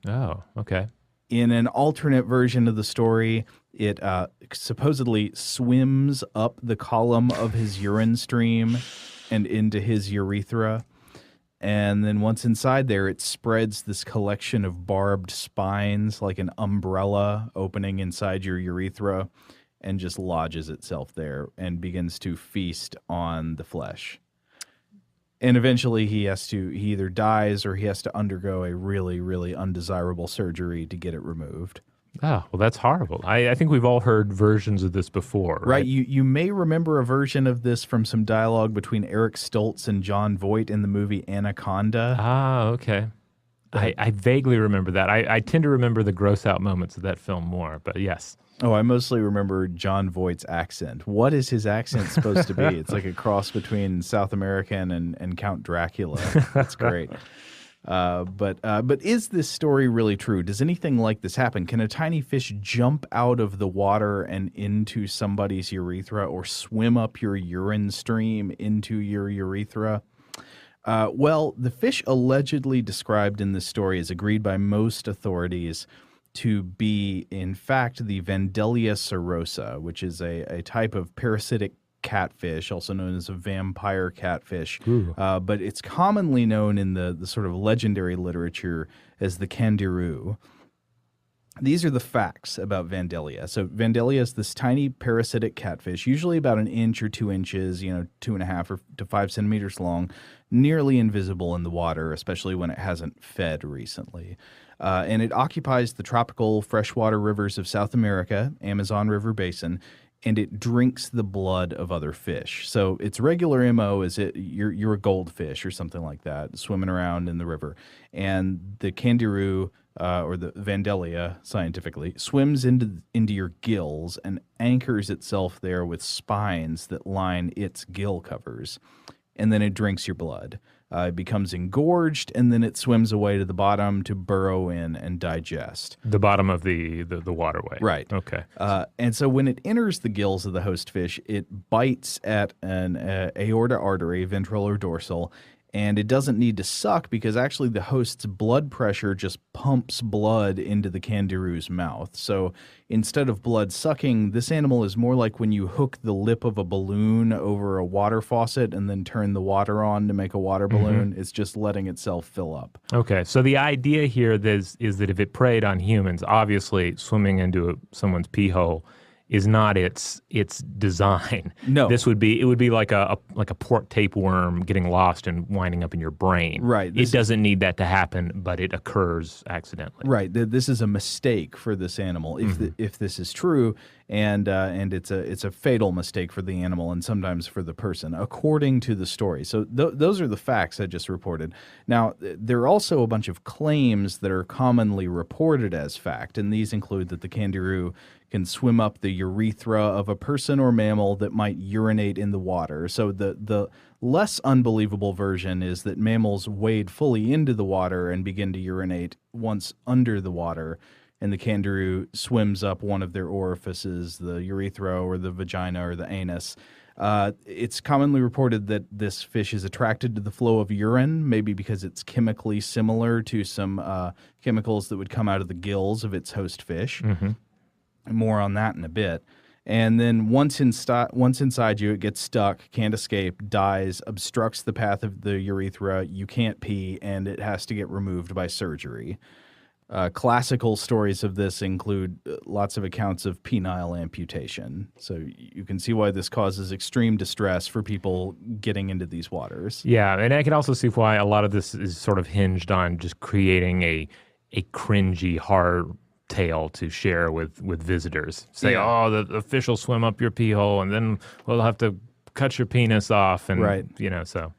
C: Oh, okay.
D: In an alternate version of the story, it supposedly swims up the column of his urine stream and into his urethra. And then once inside there, it spreads this collection of barbed spines like an umbrella opening inside your urethra, and just lodges itself there and begins to feast on the flesh. And eventually he either dies or he has to undergo a really, really undesirable surgery to get it removed.
C: Oh, well, that's horrible. I think we've all heard versions of this before.
D: Right. You may remember a version of this from some dialogue between Eric Stoltz and Jon Voight in the movie Anaconda.
C: Ah, okay. I vaguely remember that. I tend to remember the gross out moments of that film more, but yes.
D: Oh, I mostly remember Jon Voight's accent. What is his accent supposed to be? It's like a cross between South American and Count Dracula. That's great. But is this story really true? Does anything like this happen? Can a tiny fish jump out of the water and into somebody's urethra, or swim up your urine stream into your urethra? Well, the fish allegedly described in this story is agreed by most authorities to be, in fact, the Vandellia serosa, which is a type of parasitic catfish, also known as a vampire catfish. But it's commonly known in the sort of legendary literature as the candiru. These are the facts about Vandellia. So Vandellia is this tiny parasitic catfish, usually about 1 inch or 2 inches, 2.5 to 5 centimeters long, nearly invisible in the water, especially when it hasn't fed recently. And it occupies the tropical freshwater rivers of South America, Amazon River Basin, and it drinks the blood of other fish. So its regular MO is you're a goldfish or something like that, swimming around in the river. And the candiru, or the Vandellia scientifically, swims into your gills and anchors itself there with spines that line its gill covers. And then it drinks your blood. It becomes engorged, and then it swims away to the bottom to burrow in and digest.
C: The bottom of the waterway.
D: Right.
C: Okay.
D: And so when it enters the gills of the host fish, it bites at an aorta artery, ventral or dorsal, and it doesn't need to suck because actually the host's blood pressure just pumps blood into the candiru's mouth. So instead of blood sucking, this animal is more like when you hook the lip of a balloon over a water faucet and then turn the water on to make a water balloon. It's just letting itself fill up.
C: Okay, so the idea here is that if it preyed on humans, obviously swimming into someone's pee hole is not its design.
D: No.
C: It would be like a pork tapeworm getting lost and winding up in your brain.
D: Right.
C: It doesn't need that to happen, but it occurs accidentally.
D: Right. This is a mistake for this animal if this is true, and it's a fatal mistake for the animal and sometimes for the person, according to the story. So those are the facts I just reported. Now, there are also a bunch of claims that are commonly reported as fact, and these include that the candiru can swim up the urethra of a person or mammal that might urinate in the water. So the less unbelievable version is that mammals wade fully into the water and begin to urinate once under the water, and the candiru swims up one of their orifices, the urethra or the vagina or the anus. It's commonly reported that this fish is attracted to the flow of urine, maybe because it's chemically similar to some chemicals that would come out of the gills of its host fish. More on that in a bit. And then once inside you, it gets stuck, can't escape, dies, obstructs the path of the urethra, you can't pee, and it has to get removed by surgery. Classical stories of this include lots of accounts of penile amputation. So you can see why this causes extreme distress for people getting into these waters.
C: Yeah, and I can also see why a lot of this is sort of hinged on just creating a cringy horror tale to share with visitors. Say, the fish will swim up your pee hole, and then we'll have to cut your penis off, and so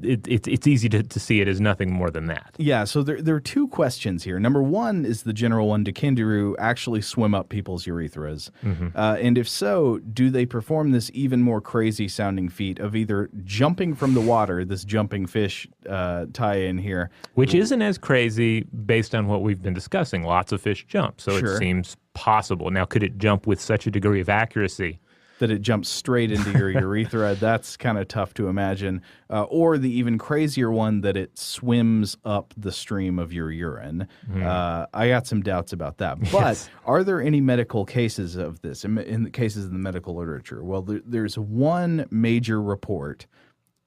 C: it's easy to see it as nothing more than that.
D: Yeah, so there are two questions here. Number one is the general one: do candiru actually swim up people's urethras? And if so, do they perform this even more crazy sounding feat of either jumping from the water, this jumping fish tie-in here,
C: which isn't as crazy based on what we've been discussing. Lots of fish jump, so
D: Sure.
C: It seems possible. Now, could it jump with such a degree of accuracy
D: that it jumps straight into your urethra? That's kind of tough to imagine. Or the even crazier one, that it swims up the stream of your urine. I got some doubts about that. But are there any medical cases of this, in the cases in the medical literature? Well, there's one major report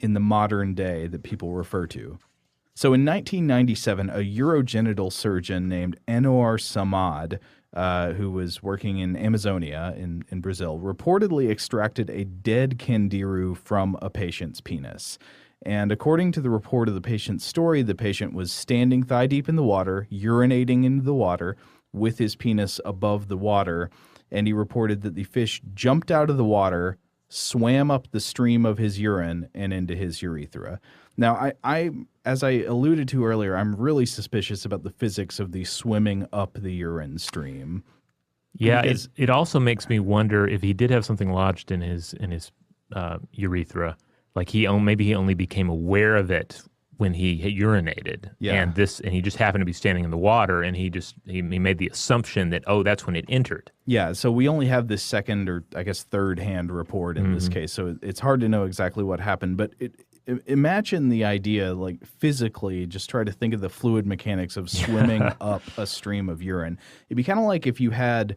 D: in the modern day that people refer to. So in 1997, a urogenital surgeon named Anouar Samad, who was working in Amazonia in Brazil, reportedly extracted a dead candiru from a patient's penis. And according to the report of the patient's story, the patient was standing thigh deep in the water, urinating into the water with his penis above the water, and he reported that the fish jumped out of the water, swam up the stream of his urine and into his urethra. Now, I as I alluded to earlier, I'm really suspicious about the physics of the swimming up the urine stream.
C: Yeah, it also makes me wonder if he did have something lodged in his urethra, like maybe he only became aware of it when he had urinated.
D: Yeah.
C: And he just happened to be standing in the water, and he made the assumption that, oh, that's when it entered.
D: Yeah, so we only have this second or I guess third hand report in this case, so it's hard to know exactly what happened. But imagine the idea, like physically, just try to think of the fluid mechanics of swimming up a stream of urine. It'd be kind of like if you had.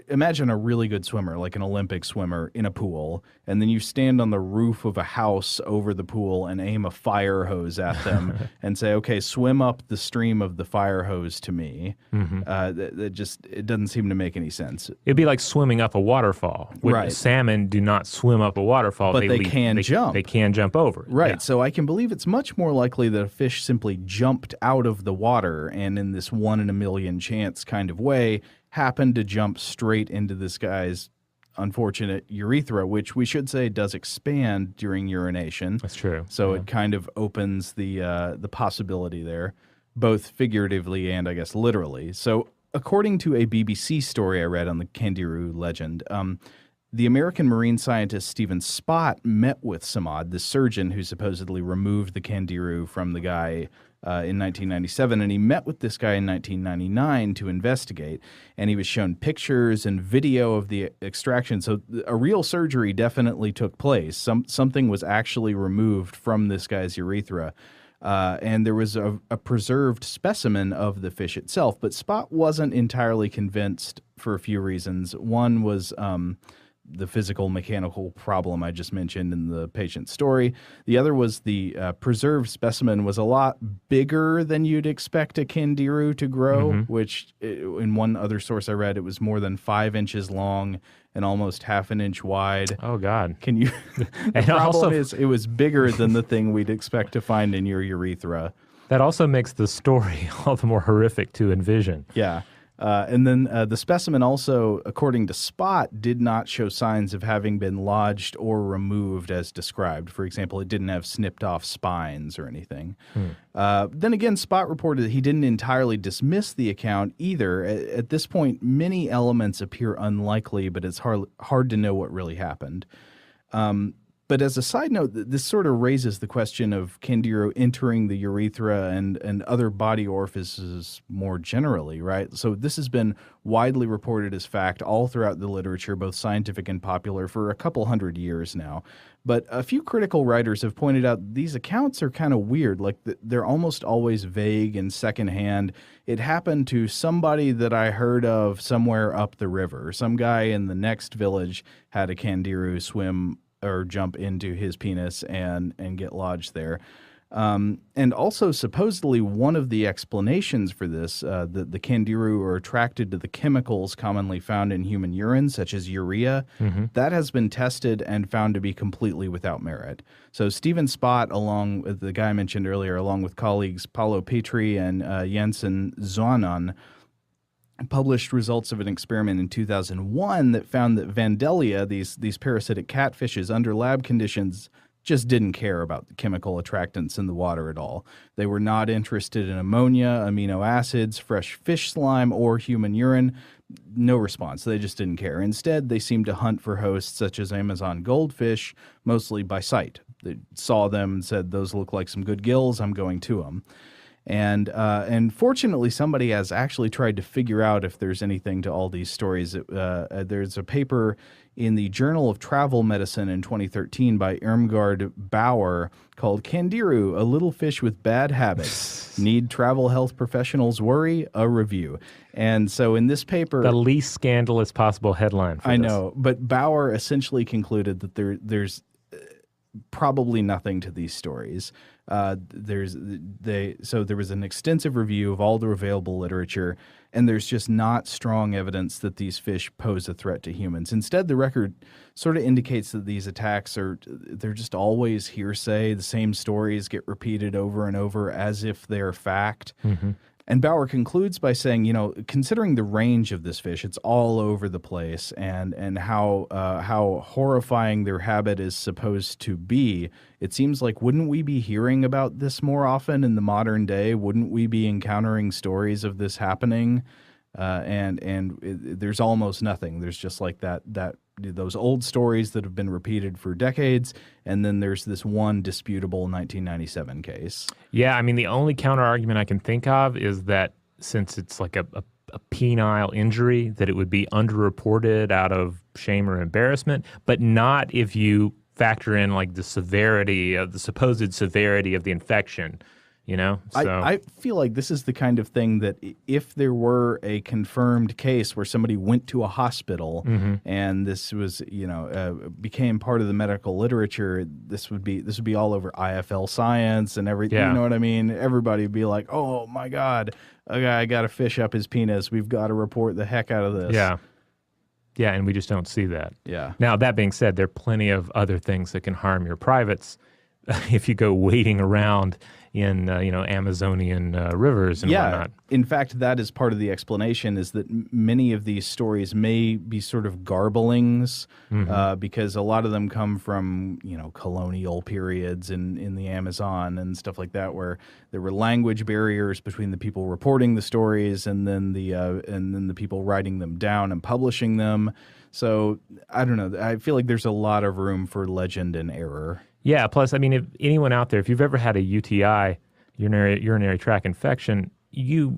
D: Imagine a really good swimmer, like an Olympic swimmer, in a pool, and then you stand on the roof of a house over the pool and aim a fire hose at them and say, okay, swim up the stream of the fire hose to me. It doesn't seem to make any sense.
C: It'd be like swimming up a waterfall.
D: Right.
C: Salmon do not swim up a waterfall.
D: But they can jump.
C: They can jump over it.
D: Right.
C: Yeah.
D: So I can believe it's much more likely that a fish simply jumped out of the water and in this 1 in a million chance kind of way happened to jump straight into this guy's unfortunate urethra, which we should say does expand during urination.
C: That's true.
D: So it kind of opens the possibility there, both figuratively and I guess literally. So according to a BBC story I read on the Candiru legend, the American marine scientist Stephen Spott met with Samad, the surgeon who supposedly removed the Candiru from the guy in 1997, and he met with this guy in 1999 to investigate, and he was shown pictures and video of the extraction. So a real surgery definitely took place. Something was actually removed from this guy's urethra. And there was a preserved specimen of the fish itself, but Spott wasn't entirely convinced for a few reasons. One was the physical mechanical problem I just mentioned in the patient's story. The other was the preserved specimen was a lot bigger than you'd expect a Candiru to grow, which in one other source I read, it was more than 5 inches long and almost half an inch wide.
C: Oh, God.
D: Can you? The problem is it was bigger than the thing we'd expect to find in your urethra.
C: That also makes the story all the more horrific to envision.
D: Yeah. And then the specimen also, according to Spott, did not show signs of having been lodged or removed as described. For example, it didn't have snipped off spines or anything. Then again, Spott reported that he didn't entirely dismiss the account either. At this point, many elements appear unlikely, but it's hard to know what really happened. But as a side note, this sort of raises the question of Candiru entering the urethra and other body orifices more generally, right? So this has been widely reported as fact all throughout the literature, both scientific and popular, for a couple hundred years now. But a few critical writers have pointed out these accounts are kind of weird. Like they're almost always vague and secondhand. It happened to somebody that I heard of somewhere up the river. Some guy in the next village had a Candiru swim or jump into his penis and get lodged there. And also, supposedly, one of the explanations for this, the Candiru are attracted to the chemicals commonly found in human urine, such as urea. That has been tested and found to be completely without merit. So Stephen Spott, along with the guy I mentioned earlier, along with colleagues Paulo Petri and Jensen Zoanon, published results of an experiment in 2001 that found that Vandellia, these parasitic catfishes, under lab conditions, just didn't care about the chemical attractants in the water at all. They were not interested in ammonia, amino acids, fresh fish slime, or human urine. No response. They just didn't care. Instead, they seemed to hunt for hosts such as Amazon goldfish, mostly by sight. They saw them and said, those look like some good gills, I'm going to them. And fortunately, somebody has actually tried to figure out if there's anything to all these stories. There's a paper in the Journal of Travel Medicine in 2013 by Irmgard Bauer called Candiru, a little fish with bad habits. Need travel health professionals worry? A review. And so in this paper...
C: The least scandalous possible headline for
D: I
C: this.
D: know, but Bauer essentially concluded that there's probably nothing to these stories. So there was an extensive review of all the available literature, and there's just not strong evidence that these fish pose a threat to humans. Instead, the record sort of indicates that these attacks they're just always hearsay. The same stories get repeated over and over as if they're fact. And Bauer concludes by saying, considering the range of this fish, it's all over the place, and how horrifying their habit is supposed to be, it seems like, wouldn't we be hearing about this more often in the modern day? Wouldn't we be encountering stories of this happening? And there's almost nothing. There's just like that those old stories that have been repeated for decades, and then there's this one disputable 1997 case.
C: Yeah, I mean, the only counter argument I can think of is that since it's like a penile injury, that it would be underreported out of shame or embarrassment, but not if you factor in like the supposed severity of the infection. So
D: I feel like this is the kind of thing that if there were a confirmed case where somebody went to a hospital and this was, became part of the medical literature, this would be all over IFL Science and everything.
C: Yeah.
D: You know what I mean? Everybody would be like, oh my God, a guy got a fish up his penis. We've got to report the heck out of this.
C: Yeah. Yeah, and we just don't see that.
D: Yeah.
C: Now, that being said, there are plenty of other things that can harm your privates if you go wading around in Amazonian rivers and whatnot.
D: In fact, that is part of the explanation, is that many of these stories may be sort of garblings because a lot of them come from colonial periods in the Amazon and stuff like that, where there were language barriers between the people reporting the stories and then the people writing them down and publishing them. So I don't know. I feel like there's a lot of room for legend and error.
C: Yeah, plus, I mean, if anyone out there, if you've ever had a UTI, urinary tract infection, you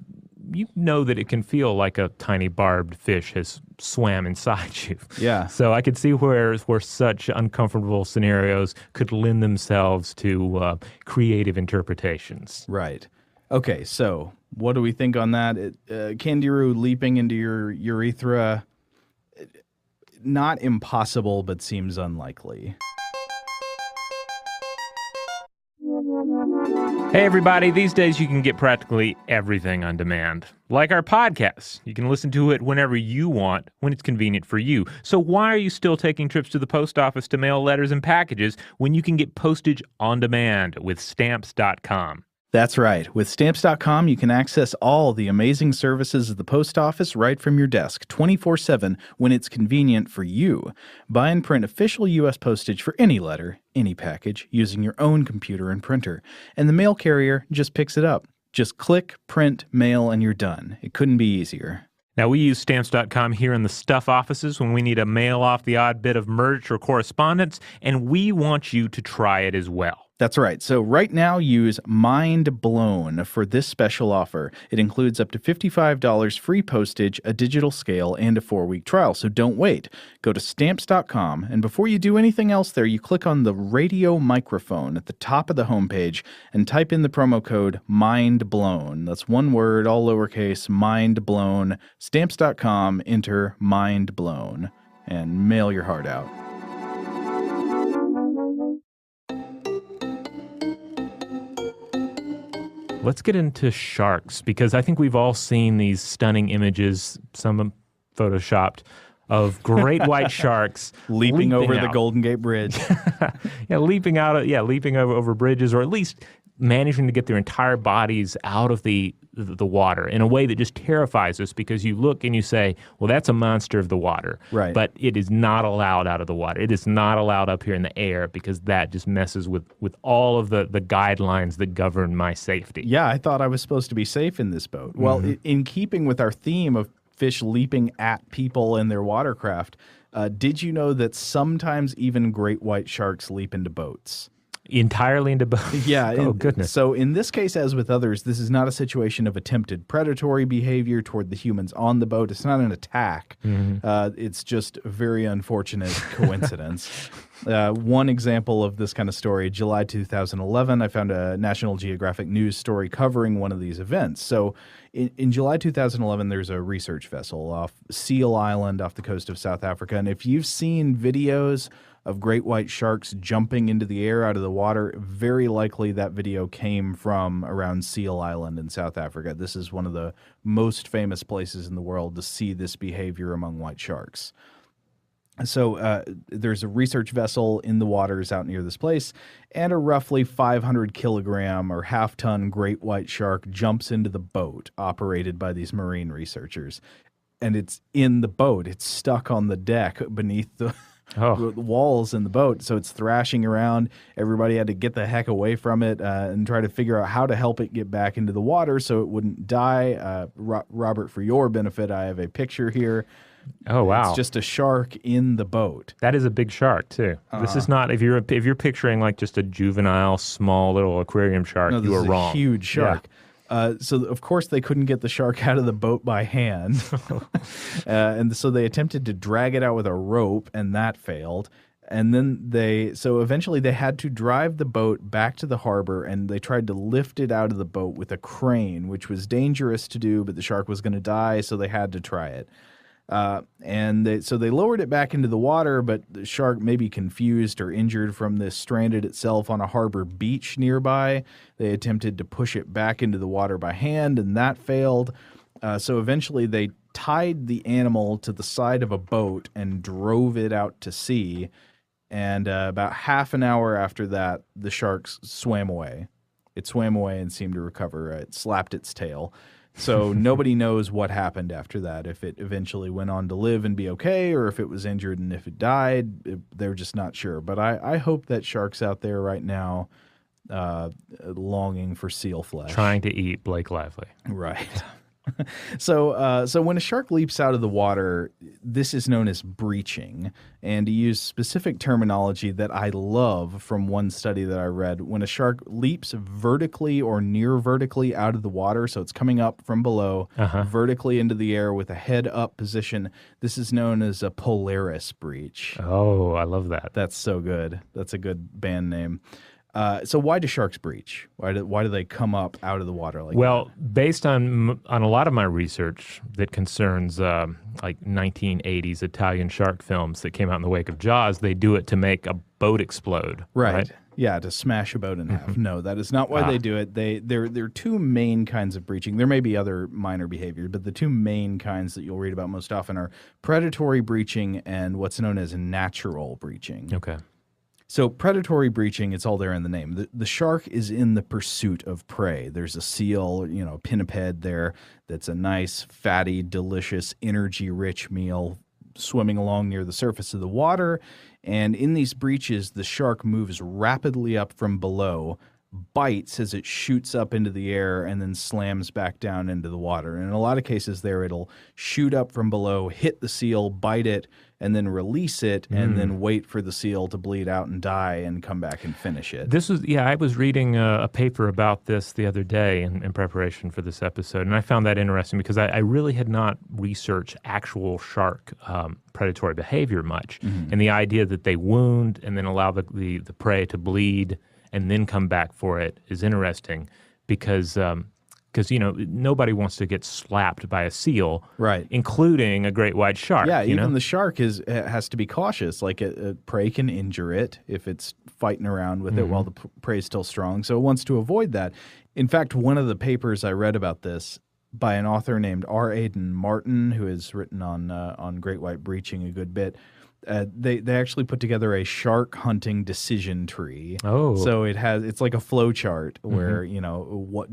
C: know that it can feel like a tiny barbed fish has swam inside you.
D: Yeah.
C: So I could see where such uncomfortable scenarios could lend themselves to creative interpretations.
D: Right. Okay, so what do we think on that? Candiru leaping into your urethra, not impossible, but seems unlikely.
C: Hey everybody, these days you can get practically everything on demand. Like our podcasts. You can listen to it whenever you want, when it's convenient for you. So why are you still taking trips to the post office to mail letters and packages when you can get postage on demand with Stamps.com?
D: That's right. With Stamps.com, you can access all the amazing services of the post office right from your desk, 24/7, when it's convenient for you. Buy and print official U.S. postage for any letter, any package, using your own computer and printer. And the mail carrier just picks it up. Just click, print, mail, and you're done. It couldn't be easier.
C: Now, we use Stamps.com here in the Stuff offices when we need to mail off the odd bit of merch or correspondence, and we want you to try it as well.
D: That's right. So right now, use Mind Blown for this special offer. It includes up to $55 free postage, a digital scale, and a 4-week trial. So don't wait. Go to Stamps.com, and before you do anything else there, you click on the radio microphone at the top of the homepage and type in the promo code MINDBLOWN. That's one word, all lowercase, Mind Blown. Stamps.com, enter Mind Blown, and mail your heart out.
C: Let's get into sharks, because I think we've all seen these stunning images, some photoshopped, of great white sharks
D: leaping over
C: out.
D: the Golden Gate Bridge.
C: leaping over bridges, or at least managing to get their entire bodies out of the water in a way that just terrifies us, because you look and you say, well, that's a monster of the water.
D: Right.
C: But it is not allowed out of the water. It is not allowed up here in the air, because that just messes with all of the guidelines that govern my safety.
D: Yeah, I thought I was supposed to be safe in this boat. Well, in keeping with our theme of fish leaping at people in their watercraft, did you know that sometimes even great white sharks leap into boats?
C: Entirely into boats?
D: Yeah.
C: Oh, goodness.
D: So in this case, as with others, this is not a situation of attempted predatory behavior toward the humans on the boat. It's not an attack. It's just a very unfortunate coincidence. One example of this kind of story, July 2011, I found a National Geographic News story covering one of these events. So in July 2011, there's a research vessel off Seal Island off the coast of South Africa. And if you've seen videos of great white sharks jumping into the air out of the water, very likely that video came from around Seal Island in South Africa. This is one of the most famous places in the world to see this behavior among white sharks. So there's a research vessel in the waters out near this place, and a roughly 500-kilogram or half-ton great white shark jumps into the boat operated by these marine researchers. And it's in the boat. It's stuck on the deck beneath the walls in the boat. So it's thrashing around. Everybody had to get the heck away from it and try to figure out how to help it get back into the water so it wouldn't die. Robert, for your benefit, I have a picture here
C: Oh, wow.
D: It's just a shark in the boat.
C: That is a big shark too. This is not if you're picturing like just a juvenile, small little aquarium shark,
D: No, this
C: you
D: is
C: are wrong.
D: a huge shark. So of course they couldn't get the shark out of the boat by hand, and so they attempted to drag it out with a rope, and that failed. And then eventually they had to drive the boat back to the harbor, and they tried to lift it out of the boat with a crane, which was dangerous to do, but the shark was going to die, so they had to try it. So they lowered it back into the water, but the shark may be confused or injured from this stranded itself on a harbor beach nearby. They attempted to push it back into the water by hand, and that failed. So eventually they tied the animal to the side of a boat and drove it out to sea. And about half an hour after that, the shark swam away. It swam away and seemed to recover. It slapped its tail. So nobody knows what happened after that, if it eventually went on to live and be okay, or if it was injured and if it died. They're just not sure. But I hope that sharks out there right now longing for seal flesh.
C: Trying to eat Blake Lively.
D: Right. So when a shark leaps out of the water, this is known as breaching. And to use specific terminology that I love from one study that I read, when a shark leaps vertically or near vertically out of the water, so it's coming up from below, vertically into the air with a head up position, this is known as a Polaris breach.
C: Oh, I love that.
D: That's so good. That's a good band name. So why do sharks breach? Why do they come up out of the water like
C: Well, based on a lot of my research that concerns like 1980s Italian shark films that came out in the wake of Jaws, they do it to make a boat explode.
D: Right. Yeah, to smash a boat in half. No, that is not why they do it. There are two main kinds of breaching. There may be other minor behaviors, but the two main kinds that you'll read about most often are predatory breaching and what's known as natural breaching.
C: Okay.
D: So predatory breaching, it's all there in the name. The shark is in the pursuit of prey. There's a seal, a pinniped there that's a nice, fatty, delicious, energy-rich meal swimming along near the surface of the water. And in these breaches, the shark moves rapidly up from below, bites as it shoots up into the air, and then slams back down into the water. And in a lot of cases there, it'll shoot up from below, hit the seal, bite it, and then release it, and then wait for the seal to bleed out and die and come back and finish it.
C: I was reading a paper about this the other day in preparation for this episode, and I found that interesting because I really had not researched actual shark predatory behavior much. And the idea that they wound and then allow the prey to bleed and then come back for it is interesting because nobody wants to get slapped by a seal,
D: right?
C: Including a great white shark.
D: Yeah, even the shark has to be cautious. Like a prey can injure it if it's fighting around with it while the prey is still strong. So it wants to avoid that. In fact, one of the papers I read about this by an author named R. Aidan Martin, who has written on great white breaching a good bit. They actually put together a shark hunting decision tree.
C: Oh,
D: so it's like a flow chart where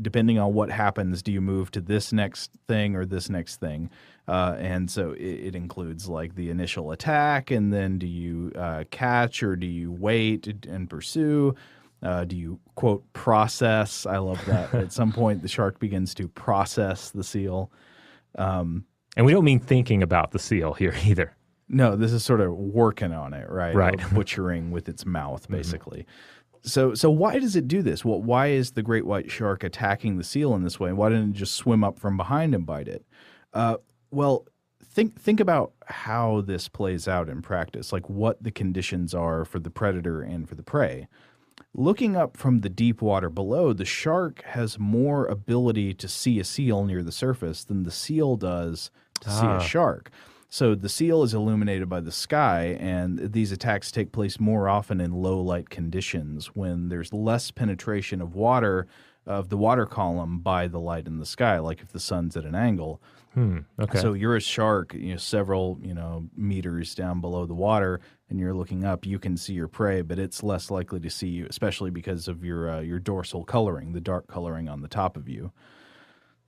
D: depending on what happens, do you move to this next thing or this next thing? And so it includes like the initial attack, and then do you catch or do you wait and pursue? Do you, quote, process? I love that. At some point, the shark begins to process the seal.
C: And we don't mean thinking about the seal here either.
D: No, this is sort of working on it, right?
C: Right.
D: Butchering with its mouth, basically. So why does it do this? Well, why is the great white shark attacking the seal in this way? Why didn't it just swim up from behind and bite it? Well, think about how this plays out in practice, like what the conditions are for the predator and for the prey. Looking up from the deep water below, the shark has more ability to see a seal near the surface than the seal does to see a shark. So the seal is illuminated by the sky, and these attacks take place more often in low light conditions when there's less penetration of the water column by the light in the sky, like if the sun's at an angle.
C: Okay.
D: So you're a shark, several meters down below the water, and you're looking up. You can see your prey, but it's less likely to see you, especially because of your dorsal coloring, the dark coloring on the top of you.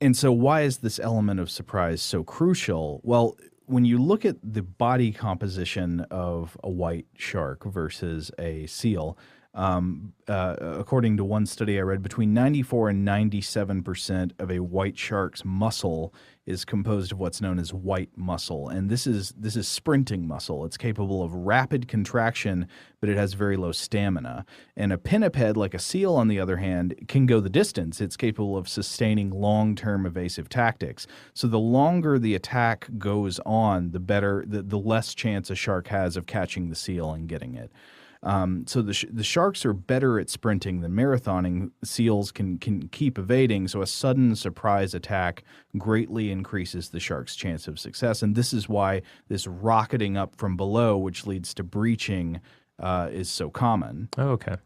D: And so, why is this element of surprise so crucial? Well, when you look at the body composition of a white shark versus a seal, According to one study I read, between 94 and 97% of a white shark's muscle is composed of what's known as white muscle, and this is sprinting muscle. It's capable of rapid contraction, but it has very low stamina. And a pinniped, like a seal, on the other hand, can go the distance. It's capable of sustaining long-term evasive tactics. So the longer the attack goes on, the better, the less chance a shark has of catching the seal and getting it. So the sharks are better at sprinting than marathoning. Seals can keep evading, so a sudden surprise attack greatly increases the shark's chance of success. And this is why this rocketing up from below, which leads to breaching, is so common.
C: Oh, okay.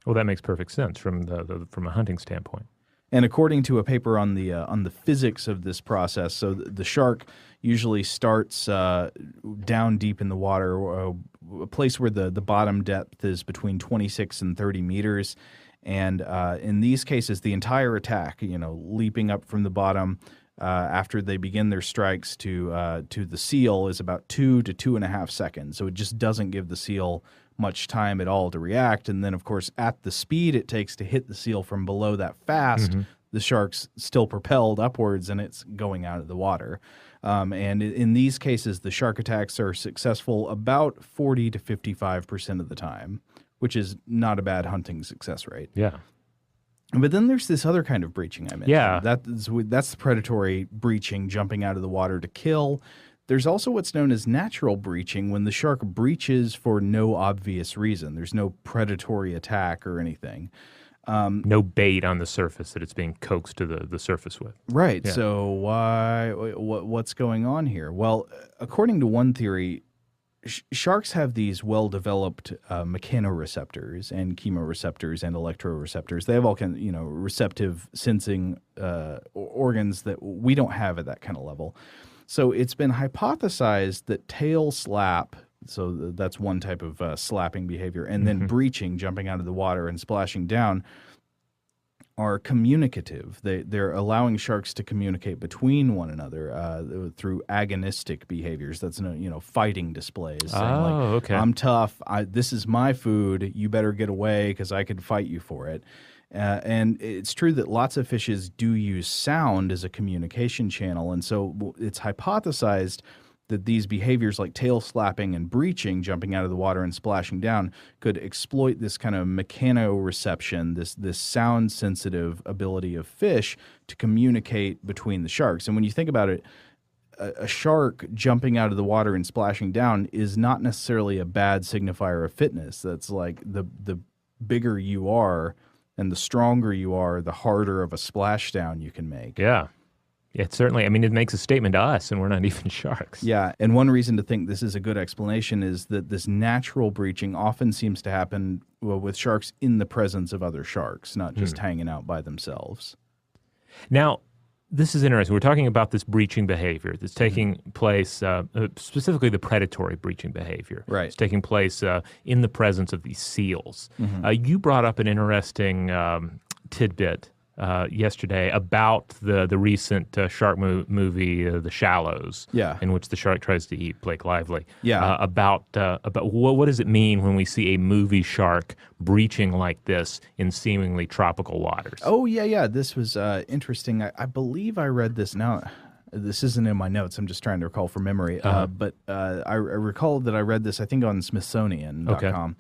C: Well, that makes perfect sense from from a hunting standpoint.
D: And according to a paper on the physics of this process, so the shark usually starts down deep in the water, a place where the bottom depth is between 26 and 30 meters. And in these cases, the entire attack, leaping up from the bottom after they begin their strikes to the seal, is about 2 to 2.5 seconds. So it just doesn't give the seal much time at all to react. And then, of course, at the speed it takes to hit the seal from below that fast, the shark's still propelled upwards and it's going out of the water. And in these cases, the shark attacks are successful about 40 to 55% of the time, which is not a bad hunting success rate.
C: Yeah.
D: But then there's this other kind of breaching I mentioned.
C: Yeah.
D: That's the predatory breaching, jumping out of the water to kill. There's also what's known as natural breaching, when the shark breaches for no obvious reason. There's no predatory attack or anything.
C: No bait on the surface that it's being coaxed to the surface with.
D: Right.
C: Yeah.
D: So what's going on here? Well, according to one theory, sharks have these well-developed mechanoreceptors and chemoreceptors and electroreceptors. They have all kind of, receptive sensing organs that we don't have at that kind of level. So it's been hypothesized that tail slap, so that's one type of slapping behavior, and then breaching, jumping out of the water and splashing down, are communicative. They're allowing sharks to communicate between one another through agonistic behaviors. That's fighting displays. Saying
C: okay.
D: I'm tough. This is my food. You better get away because I could fight you for it. And it's true that lots of fishes do use sound as a communication channel, and so it's hypothesized that these behaviors like tail slapping and breaching, jumping out of the water and splashing down, could exploit this kind of mechanoreception, this sound-sensitive ability of fish to communicate between the sharks. And when you think about it, a shark jumping out of the water and splashing down is not necessarily a bad signifier of fitness. That's like the bigger you are and the stronger you are, the harder of a splashdown you can make.
C: Yeah. It certainly, it makes a statement to us, and we're not even sharks.
D: Yeah, and one reason to think this is a good explanation is that this natural breaching often seems to happen with sharks in the presence of other sharks, not just hanging out by themselves.
C: Now, this is interesting. We're talking about this breaching behavior that's taking place, specifically the predatory breaching behavior.
D: Right.
C: It's taking place in the presence of these seals. You brought up an interesting tidbit yesterday about the recent shark movie, The Shallows, in which the shark tries to eat Blake Lively.
D: Yeah.
C: About what does it mean when we see a movie shark breaching like this in seemingly tropical waters?
D: Oh, yeah. This was interesting. I believe I read this now. This isn't in my notes. I'm just trying to recall from memory. But I recall that I read this, I think, on Smithsonian.com.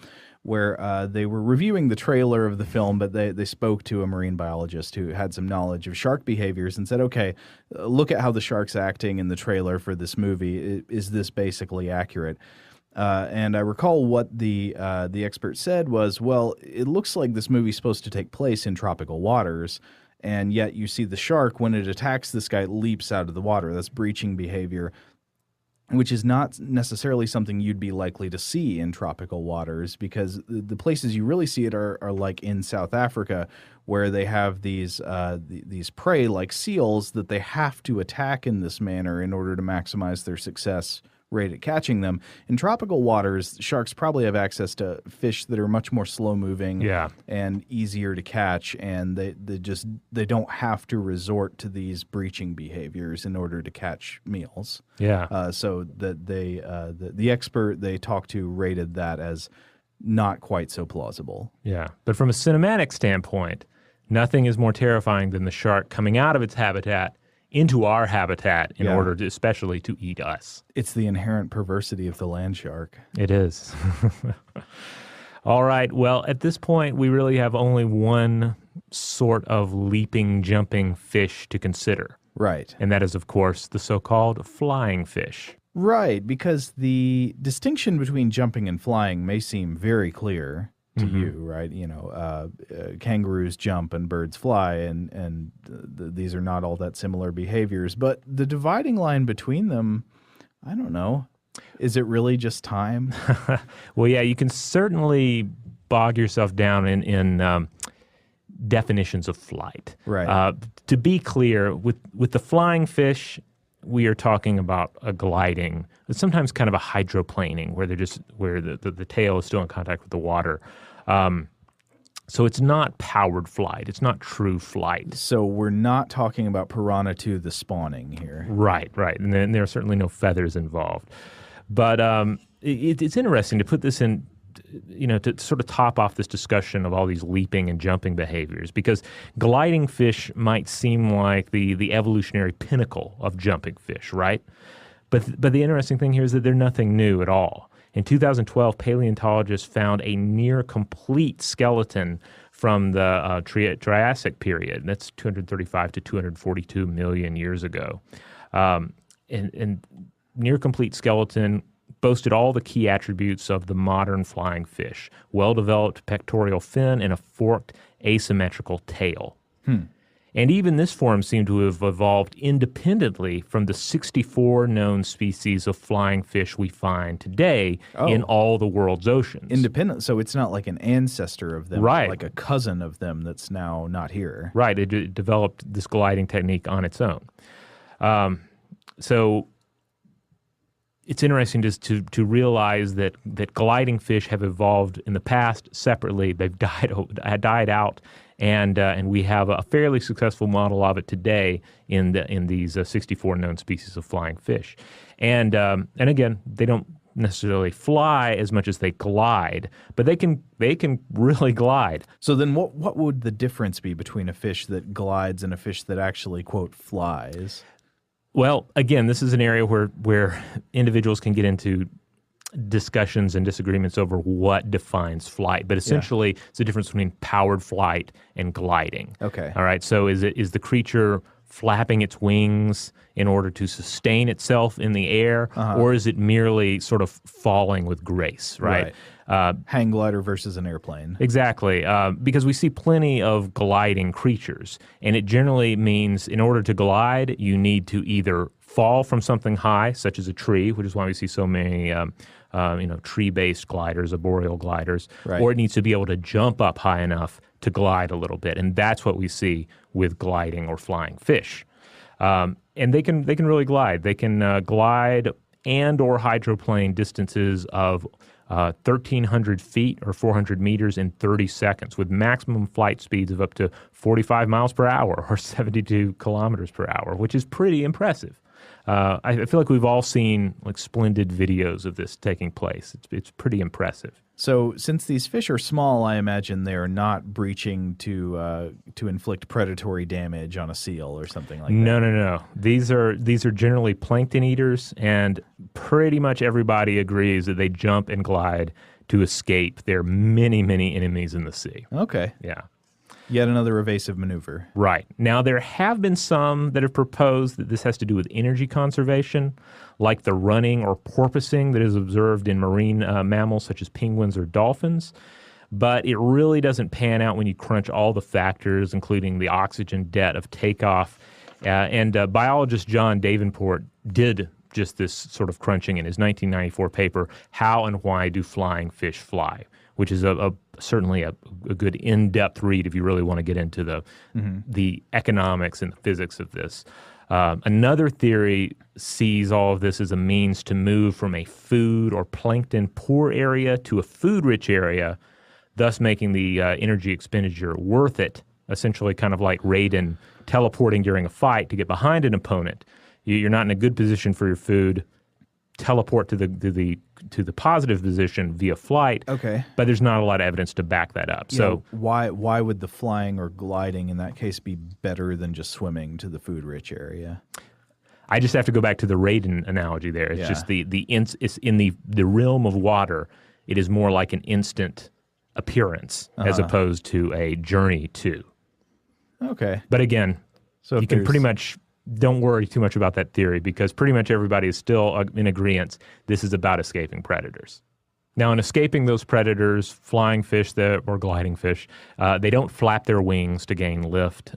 D: Where they were reviewing the trailer of the film, but they spoke to a marine biologist who had some knowledge of shark behaviors and said, okay, look at how the shark's acting in the trailer for this movie. Is this basically accurate? And I recall what the expert said was, well, it looks like this movie's supposed to take place in tropical waters, and yet you see the shark, when it attacks this guy, leaps out of the water. That's breaching behavior, which is not necessarily something you'd be likely to see in tropical waters, because the places you really see it are like in South Africa, where they have these prey like seals that they have to attack in this manner in order to maximize their success rate at catching them. In tropical waters, sharks probably have access to fish that are much more slow-moving and easier to catch, and they don't have to resort to these breaching behaviors in order to catch meals.
C: Yeah.
D: So that the expert they talked to rated that as not quite so plausible.
C: Yeah. But from a cinematic standpoint, nothing is more terrifying than the shark coming out of its habitat into our habitat in order to, especially to eat us.
D: It's the inherent perversity of the land shark.
C: It is. All right. Well, at this point, we really have only one sort of leaping, jumping fish to consider.
D: Right.
C: And that is, of course, the so-called flying fish.
D: Right, because the distinction between jumping and flying may seem very clear to you, right? You know, kangaroos jump and birds fly, and these are not all that similar behaviors. But the dividing line between them, I don't know. Is it really just time?
C: Well, yeah, you can certainly bog yourself down in definitions of flight.
D: Right.
C: To be clear, with the flying fish, we are talking about a gliding, sometimes kind of a hydroplaning, where the tail is still in contact with the water. So it's not powered flight. It's not true flight.
D: So we're not talking about Piranha 2, the spawning here.
C: Right. And then there are certainly no feathers involved. But it's interesting to put this in, to sort of top off this discussion of all these leaping and jumping behaviors, because gliding fish might seem like the evolutionary pinnacle of jumping fish, right? But the interesting thing here is that they're nothing new at all. In 2012, paleontologists found a near complete skeleton from the Triassic period. That's 235 to 242 million years ago. And near complete skeleton boasted all the key attributes of the modern flying fish: well-developed pectoral fin and a forked asymmetrical tail. And even this form seemed to have evolved independently from the 64 known species of flying fish we find today in all the world's oceans.
D: Independent, so it's not like an ancestor of them,
C: right?
D: Like a cousin of them that's now not here.
C: Right, it developed this gliding technique on its own. So it's interesting just to realize that gliding fish have evolved in the past separately. They've died out, and we have a fairly successful model of it today in these 64 known species of flying fish. And again, they don't necessarily fly as much as they glide, but they can really glide.
D: So then what would the difference be between a fish that glides and a fish that actually, quote, flies?
C: Well, again, this is an area where individuals can get into discussions and disagreements over what defines flight. But essentially, it's the difference between powered flight and gliding.
D: Okay.
C: All right. So is the creature flapping its wings in order to sustain itself in the air, or is it merely sort of falling with grace, right?
D: Hang glider versus an airplane.
C: Exactly, because we see plenty of gliding creatures, and it generally means in order to glide, you need to either fall from something high, such as a tree, which is why we see so many tree-based gliders, arboreal gliders, or it needs to be able to jump up high enough to glide a little bit, and that's what we see with gliding or flying fish. And they can really glide. They can glide and or hydroplane distances of 1,300 feet or 400 meters in 30 seconds with maximum flight speeds of up to 45 miles per hour or 72 kilometers per hour, which is pretty impressive. I feel like we've all seen like splendid videos of this taking place. It's pretty impressive.
D: So since these fish are small, I imagine they're not breaching to inflict predatory damage on a seal or something like that.
C: No. These are generally plankton eaters, and pretty much everybody agrees that they jump and glide to escape their many, many enemies in the sea.
D: Okay.
C: Yeah.
D: Yet another evasive maneuver.
C: Right. Now, there have been some that have proposed that this has to do with energy conservation, like the running or porpoising that is observed in marine mammals such as penguins or dolphins. But it really doesn't pan out when you crunch all the factors, including the oxygen debt of takeoff. And biologist John Davenport did just this sort of crunching in his 1994 paper, How and Why Do Flying Fish Fly?, which is certainly a good in-depth read if you really want to get into the economics and the physics of this. Another theory sees all of this as a means to move from a food or plankton poor area to a food-rich area, thus making the energy expenditure worth it, essentially kind of like Raiden teleporting during a fight to get behind an opponent. You're not in a good position for your food. Teleport to the to the positive position via flight.
D: Okay.
C: But there's not a lot of evidence to back that up.
D: Yeah,
C: So
D: why would the flying or gliding in that case be better than just swimming to the food-rich area?
C: I just have to go back to the radon analogy there. It's
D: Yeah.
C: just it's in the realm of water. It is more like an instant appearance as opposed to a journey to.
D: Okay.
C: But again,
D: So
C: you
D: if
C: can
D: there's-
C: pretty much don't worry too much about that theory because pretty much everybody is still in agreement. This is about escaping predators. Now, in escaping those predators, flying fish or gliding fish, they don't flap their wings to gain lift.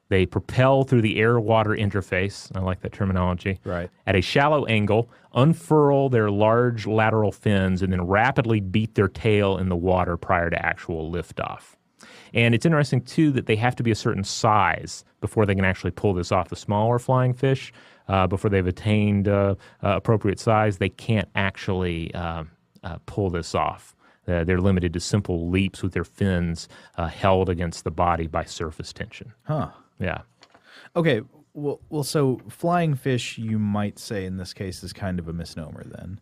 C: They propel through the air-water interface. I like that terminology.
D: Right.
C: At a shallow angle, unfurl their large lateral fins, and then rapidly beat their tail in the water prior to actual liftoff. And it's interesting, too, that they have to be a certain size before they can actually pull this off. The smaller flying fish, before they've attained appropriate size, they can't actually pull this off. They're limited to simple leaps with their fins held against the body by surface tension.
D: Huh.
C: Yeah.
D: Okay. Well, so flying fish, you might say in this case, is kind of a misnomer then.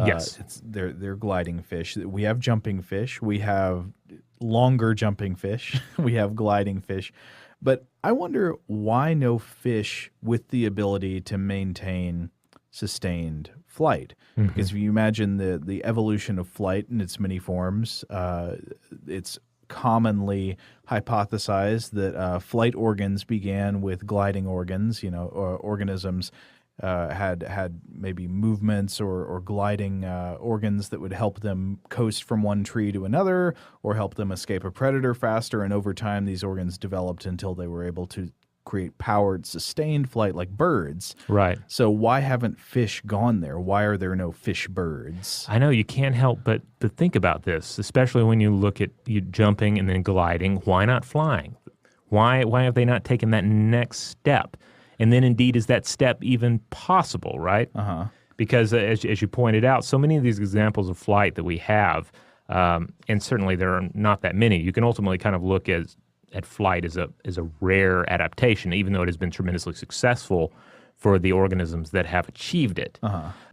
C: Yes.
D: They're gliding fish. We have jumping fish. We have longer jumping fish. We have gliding fish. But I wonder why no fish with the ability to maintain sustained flight. Because if you imagine the evolution of flight in its many forms, it's commonly hypothesized that flight organs began with gliding organs. Or organisms had maybe movements or gliding organs that would help them coast from one tree to another or help them escape a predator faster. And over time, these organs developed until they were able to create powered, sustained flight like birds.
C: Right.
D: So why haven't fish gone there? Why are there no fish birds?
C: I know you can't help but think about this, especially when you look at you jumping and then gliding. Why not flying? Why have they not taken that next step? And then, indeed, is that step even possible, right? Because as you pointed out, so many of these examples of flight that we have, and certainly there are not that many, you can ultimately kind of look at flight as a rare adaptation, even though it has been tremendously successful for the organisms that have achieved it.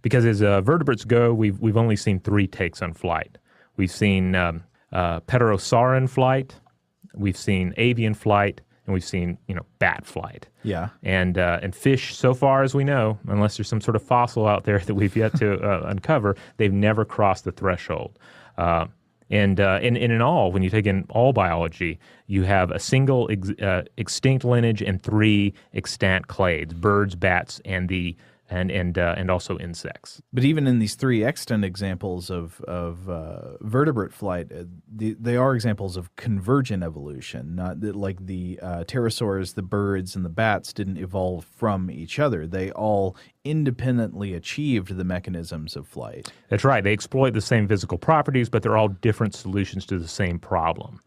C: Because as vertebrates go, we've only seen 3 takes on flight. We've seen pterosauran flight, we've seen avian flight, and we've seen bat flight.
D: Yeah.
C: And fish, so far as we know, unless there's some sort of fossil out there that we've yet to uncover, they've never crossed the threshold. And in all, when you take in all biology, you have a single extinct lineage and 3 extant clades: birds, bats, and also insects.
D: But even in these 3 extant examples of vertebrate flight, they are examples of convergent evolution, not that like the pterosaurs, the birds, and the bats didn't evolve from each other. They all independently achieved the mechanisms of flight.
C: That's right. They exploit the same physical properties, but they're all different solutions to the same problem.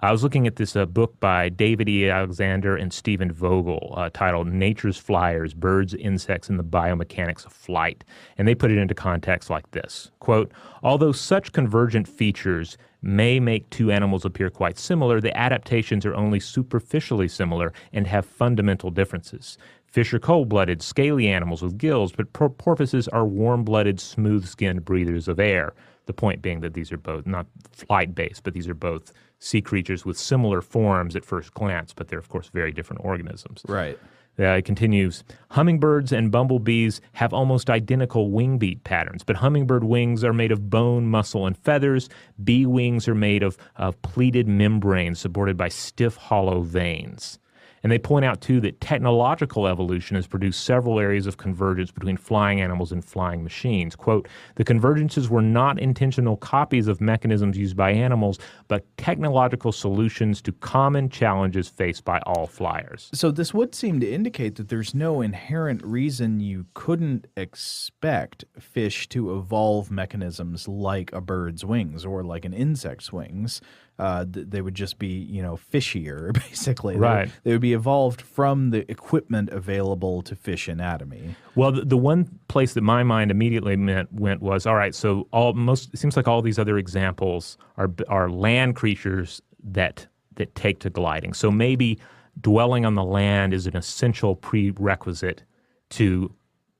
C: I was looking at this book by David E. Alexander and Stephen Vogel titled Nature's Flyers, Birds, Insects, and the Biomechanics of Flight. And they put it into context like this, quote, "Although such convergent features may make 2 animals appear quite similar, the adaptations are only superficially similar and have fundamental differences. Fish are cold-blooded, scaly animals with gills, but porpoises are warm-blooded, smooth-skinned breathers of air." The point being that these are both not flight-based, but these are both sea creatures with similar forms at first glance, but they're, of course, very different organisms.
D: Right.
C: It continues, "Hummingbirds and bumblebees have almost identical wing beat patterns, but hummingbird wings are made of bone, muscle, and feathers. Bee wings are made of pleated membranes supported by stiff, hollow veins." And they point out, too, that technological evolution has produced several areas of convergence between flying animals and flying machines. Quote, "The convergences were not intentional copies of mechanisms used by animals, but technological solutions to common challenges faced by all flyers."
D: So this would seem to indicate that there's no inherent reason you couldn't expect fish to evolve mechanisms like a bird's wings or like an insect's wings. They would just be, fishier, basically.
C: Right.
D: They would be evolved from the equipment available to fish anatomy.
C: Well, the one place that my mind immediately went was, all right, so it seems like all these other examples are land creatures that take to gliding. So maybe dwelling on the land is an essential prerequisite to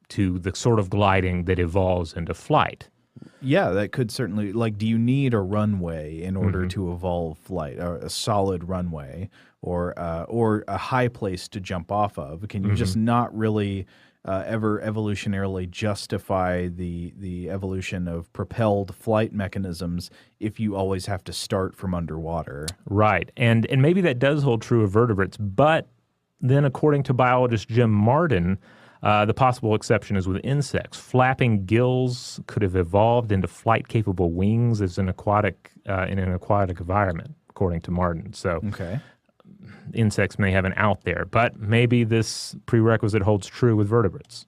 C: the sort of gliding that evolves into flight.
D: Yeah, that could certainly, like, do you need a runway in order to evolve flight, or a solid runway, or a high place to jump off of? Can you just not really ever evolutionarily justify the evolution of propelled flight mechanisms if you always have to start from underwater?
C: Right. And maybe that does hold true of vertebrates, but then according to biologist Jim Martin, the possible exception is with insects. Flapping gills could have evolved into flight-capable wings as in an aquatic environment, according to Martin. So insects may have an out there, but maybe this prerequisite holds true with vertebrates.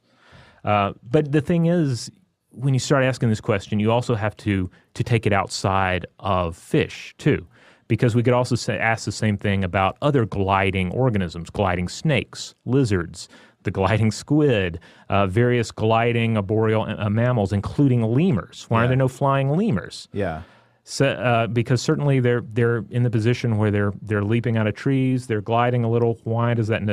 C: But the thing is, when you start asking this question, you also have to take it outside of fish, too. Because we could also ask the same thing about other gliding organisms, gliding snakes, lizards, the gliding squid, various gliding arboreal mammals, including lemurs. Why are there no flying lemurs?
D: Yeah.
C: So, because certainly they're in the position where they're leaping out of trees, they're gliding a little. Why does that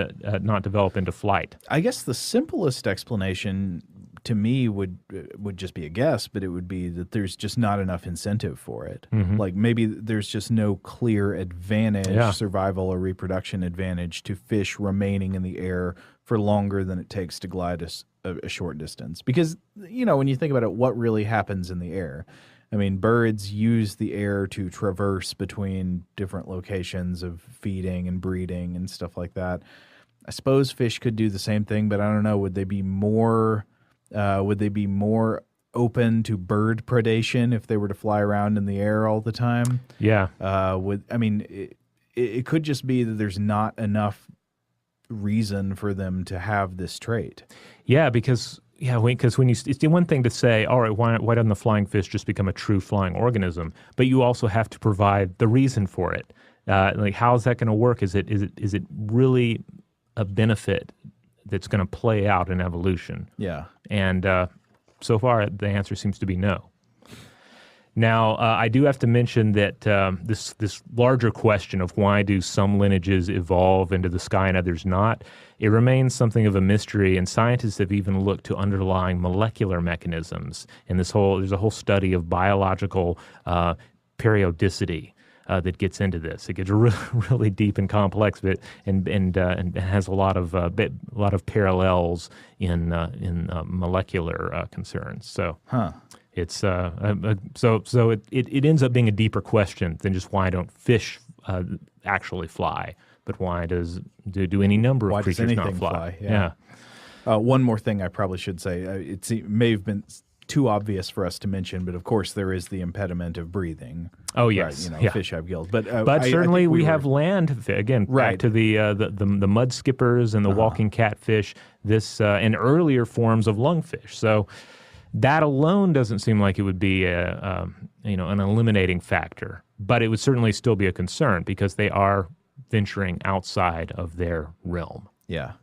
C: not develop into flight?
D: I guess the simplest explanation to me would just be a guess, but it would be that there's just not enough incentive for it. Like maybe there's just no clear advantage, survival or reproduction advantage to fish remaining in the air for longer than it takes to glide a short distance. Because, when you think about it, what really happens in the air? I mean, birds use the air to traverse between different locations of feeding and breeding and stuff like that. I suppose fish could do the same thing, but I don't know. Would they be more open to bird predation if they were to fly around in the air all the time?
C: Yeah.
D: It could just be that there's not enough reason for them to have this trait.
C: Yeah, because when it's the one thing to say, all right, why doesn't the flying fish just become a true flying organism? But you also have to provide the reason for it. Like, how is that going to work? Is it really a benefit that's going to play out in evolution?
D: Yeah.
C: And so far, the answer seems to be no. Now, I do have to mention that this larger question of why do some lineages evolve into the sky and others not, it remains something of a mystery, and scientists have even looked to underlying molecular mechanisms. And there's a whole study of biological periodicity that gets into this. It gets really deep and complex, but and has a lot of parallels in molecular concerns. So. It's so it ends up being a deeper question than just why don't fish actually fly, but why do any number of creatures not fly?
D: Yeah. One more thing I probably should say. It may have been too obvious for us to mention, but of course there is the impediment of breathing.
C: Oh yes,
D: right, fish have gills, but
C: certainly we have land again. Back to the mud skippers and the walking catfish. This and earlier forms of lungfish. So. That alone doesn't seem like it would be an eliminating factor, but it would certainly still be a concern because they are venturing outside of their realm.
D: Yeah.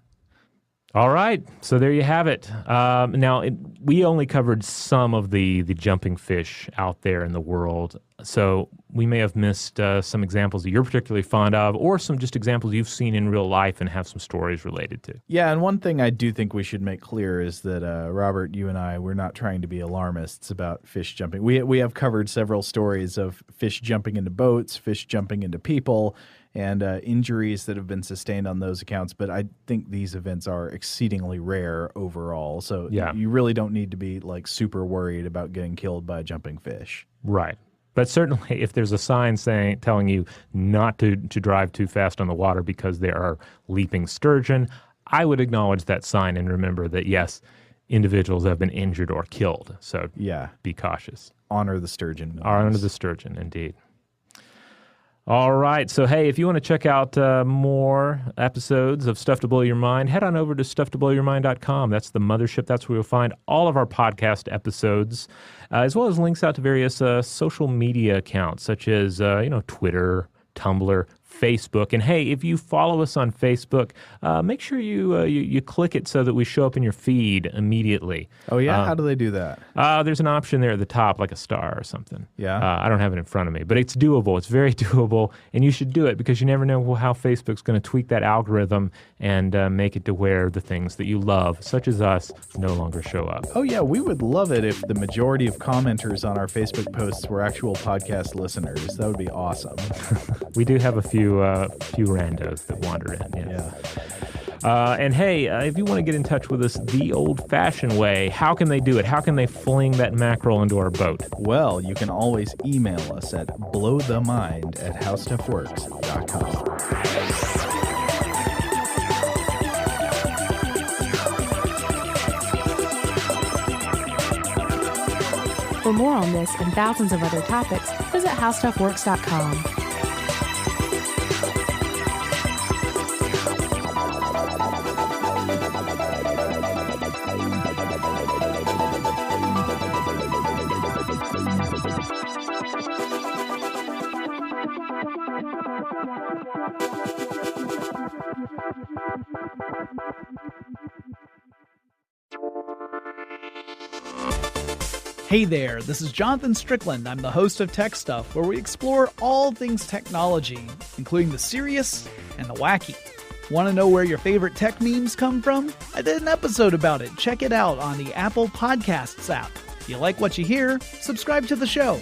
C: All right, so there you have it. Now, we only covered some of the jumping fish out there in the world, so we may have missed some examples that you're particularly fond of, or some just examples you've seen in real life and have some stories related to.
D: Yeah, and one thing I do think we should make clear is that, Robert, you and I, we're not trying to be alarmists about fish jumping. We have covered several stories of fish jumping into boats, fish jumping into people, and injuries that have been sustained on those accounts. But I think these events are exceedingly rare overall. So you really don't need to be like super worried about getting killed by a jumping fish.
C: Right. But certainly if there's a sign telling you not to drive too fast on the water because there are leaping sturgeon, I would acknowledge that sign and remember that, yes, individuals have been injured or killed. So be cautious.
D: Honor the sturgeon.
C: Honor the sturgeon, indeed. All right. So, hey, if you want to check out more episodes of Stuff to Blow Your Mind, head on over to stufftoblowyourmind.com. That's the mothership. That's where you'll find all of our podcast episodes, as well as links out to various social media accounts, such as, Twitter, Tumblr, Facebook. And hey, if you follow us on Facebook, make sure you click it so that we show up in your feed immediately.
D: Oh, yeah? How do they do that?
C: There's an option there at the top, like a star or something.
D: Yeah.
C: I don't have it in front of me, but it's doable. It's very doable, and you should do it because you never know how Facebook's going to tweak that algorithm and make it to where the things that you love, such as us, no longer show up.
D: Oh, yeah. We would love it if the majority of commenters on our Facebook posts were actual podcast listeners. That would be awesome.
C: We do have a few randos that wander in. Yes.
D: Yeah.
C: And hey, if you want to get in touch with us the old-fashioned way, how can they do it? How can they fling that mackerel into our boat?
D: Well, you can always email us at blowthemind@howstuffworks.com.
E: For more on this and thousands of other topics, visit howstuffworks.com.
H: Hey there, this is Jonathan Strickland. I'm the host of Tech Stuff, where we explore all things technology, including the serious and the wacky. Want to know where your favorite tech memes come from? I did an episode about it. Check it out on the Apple Podcasts app. If you like what you hear, subscribe to the show.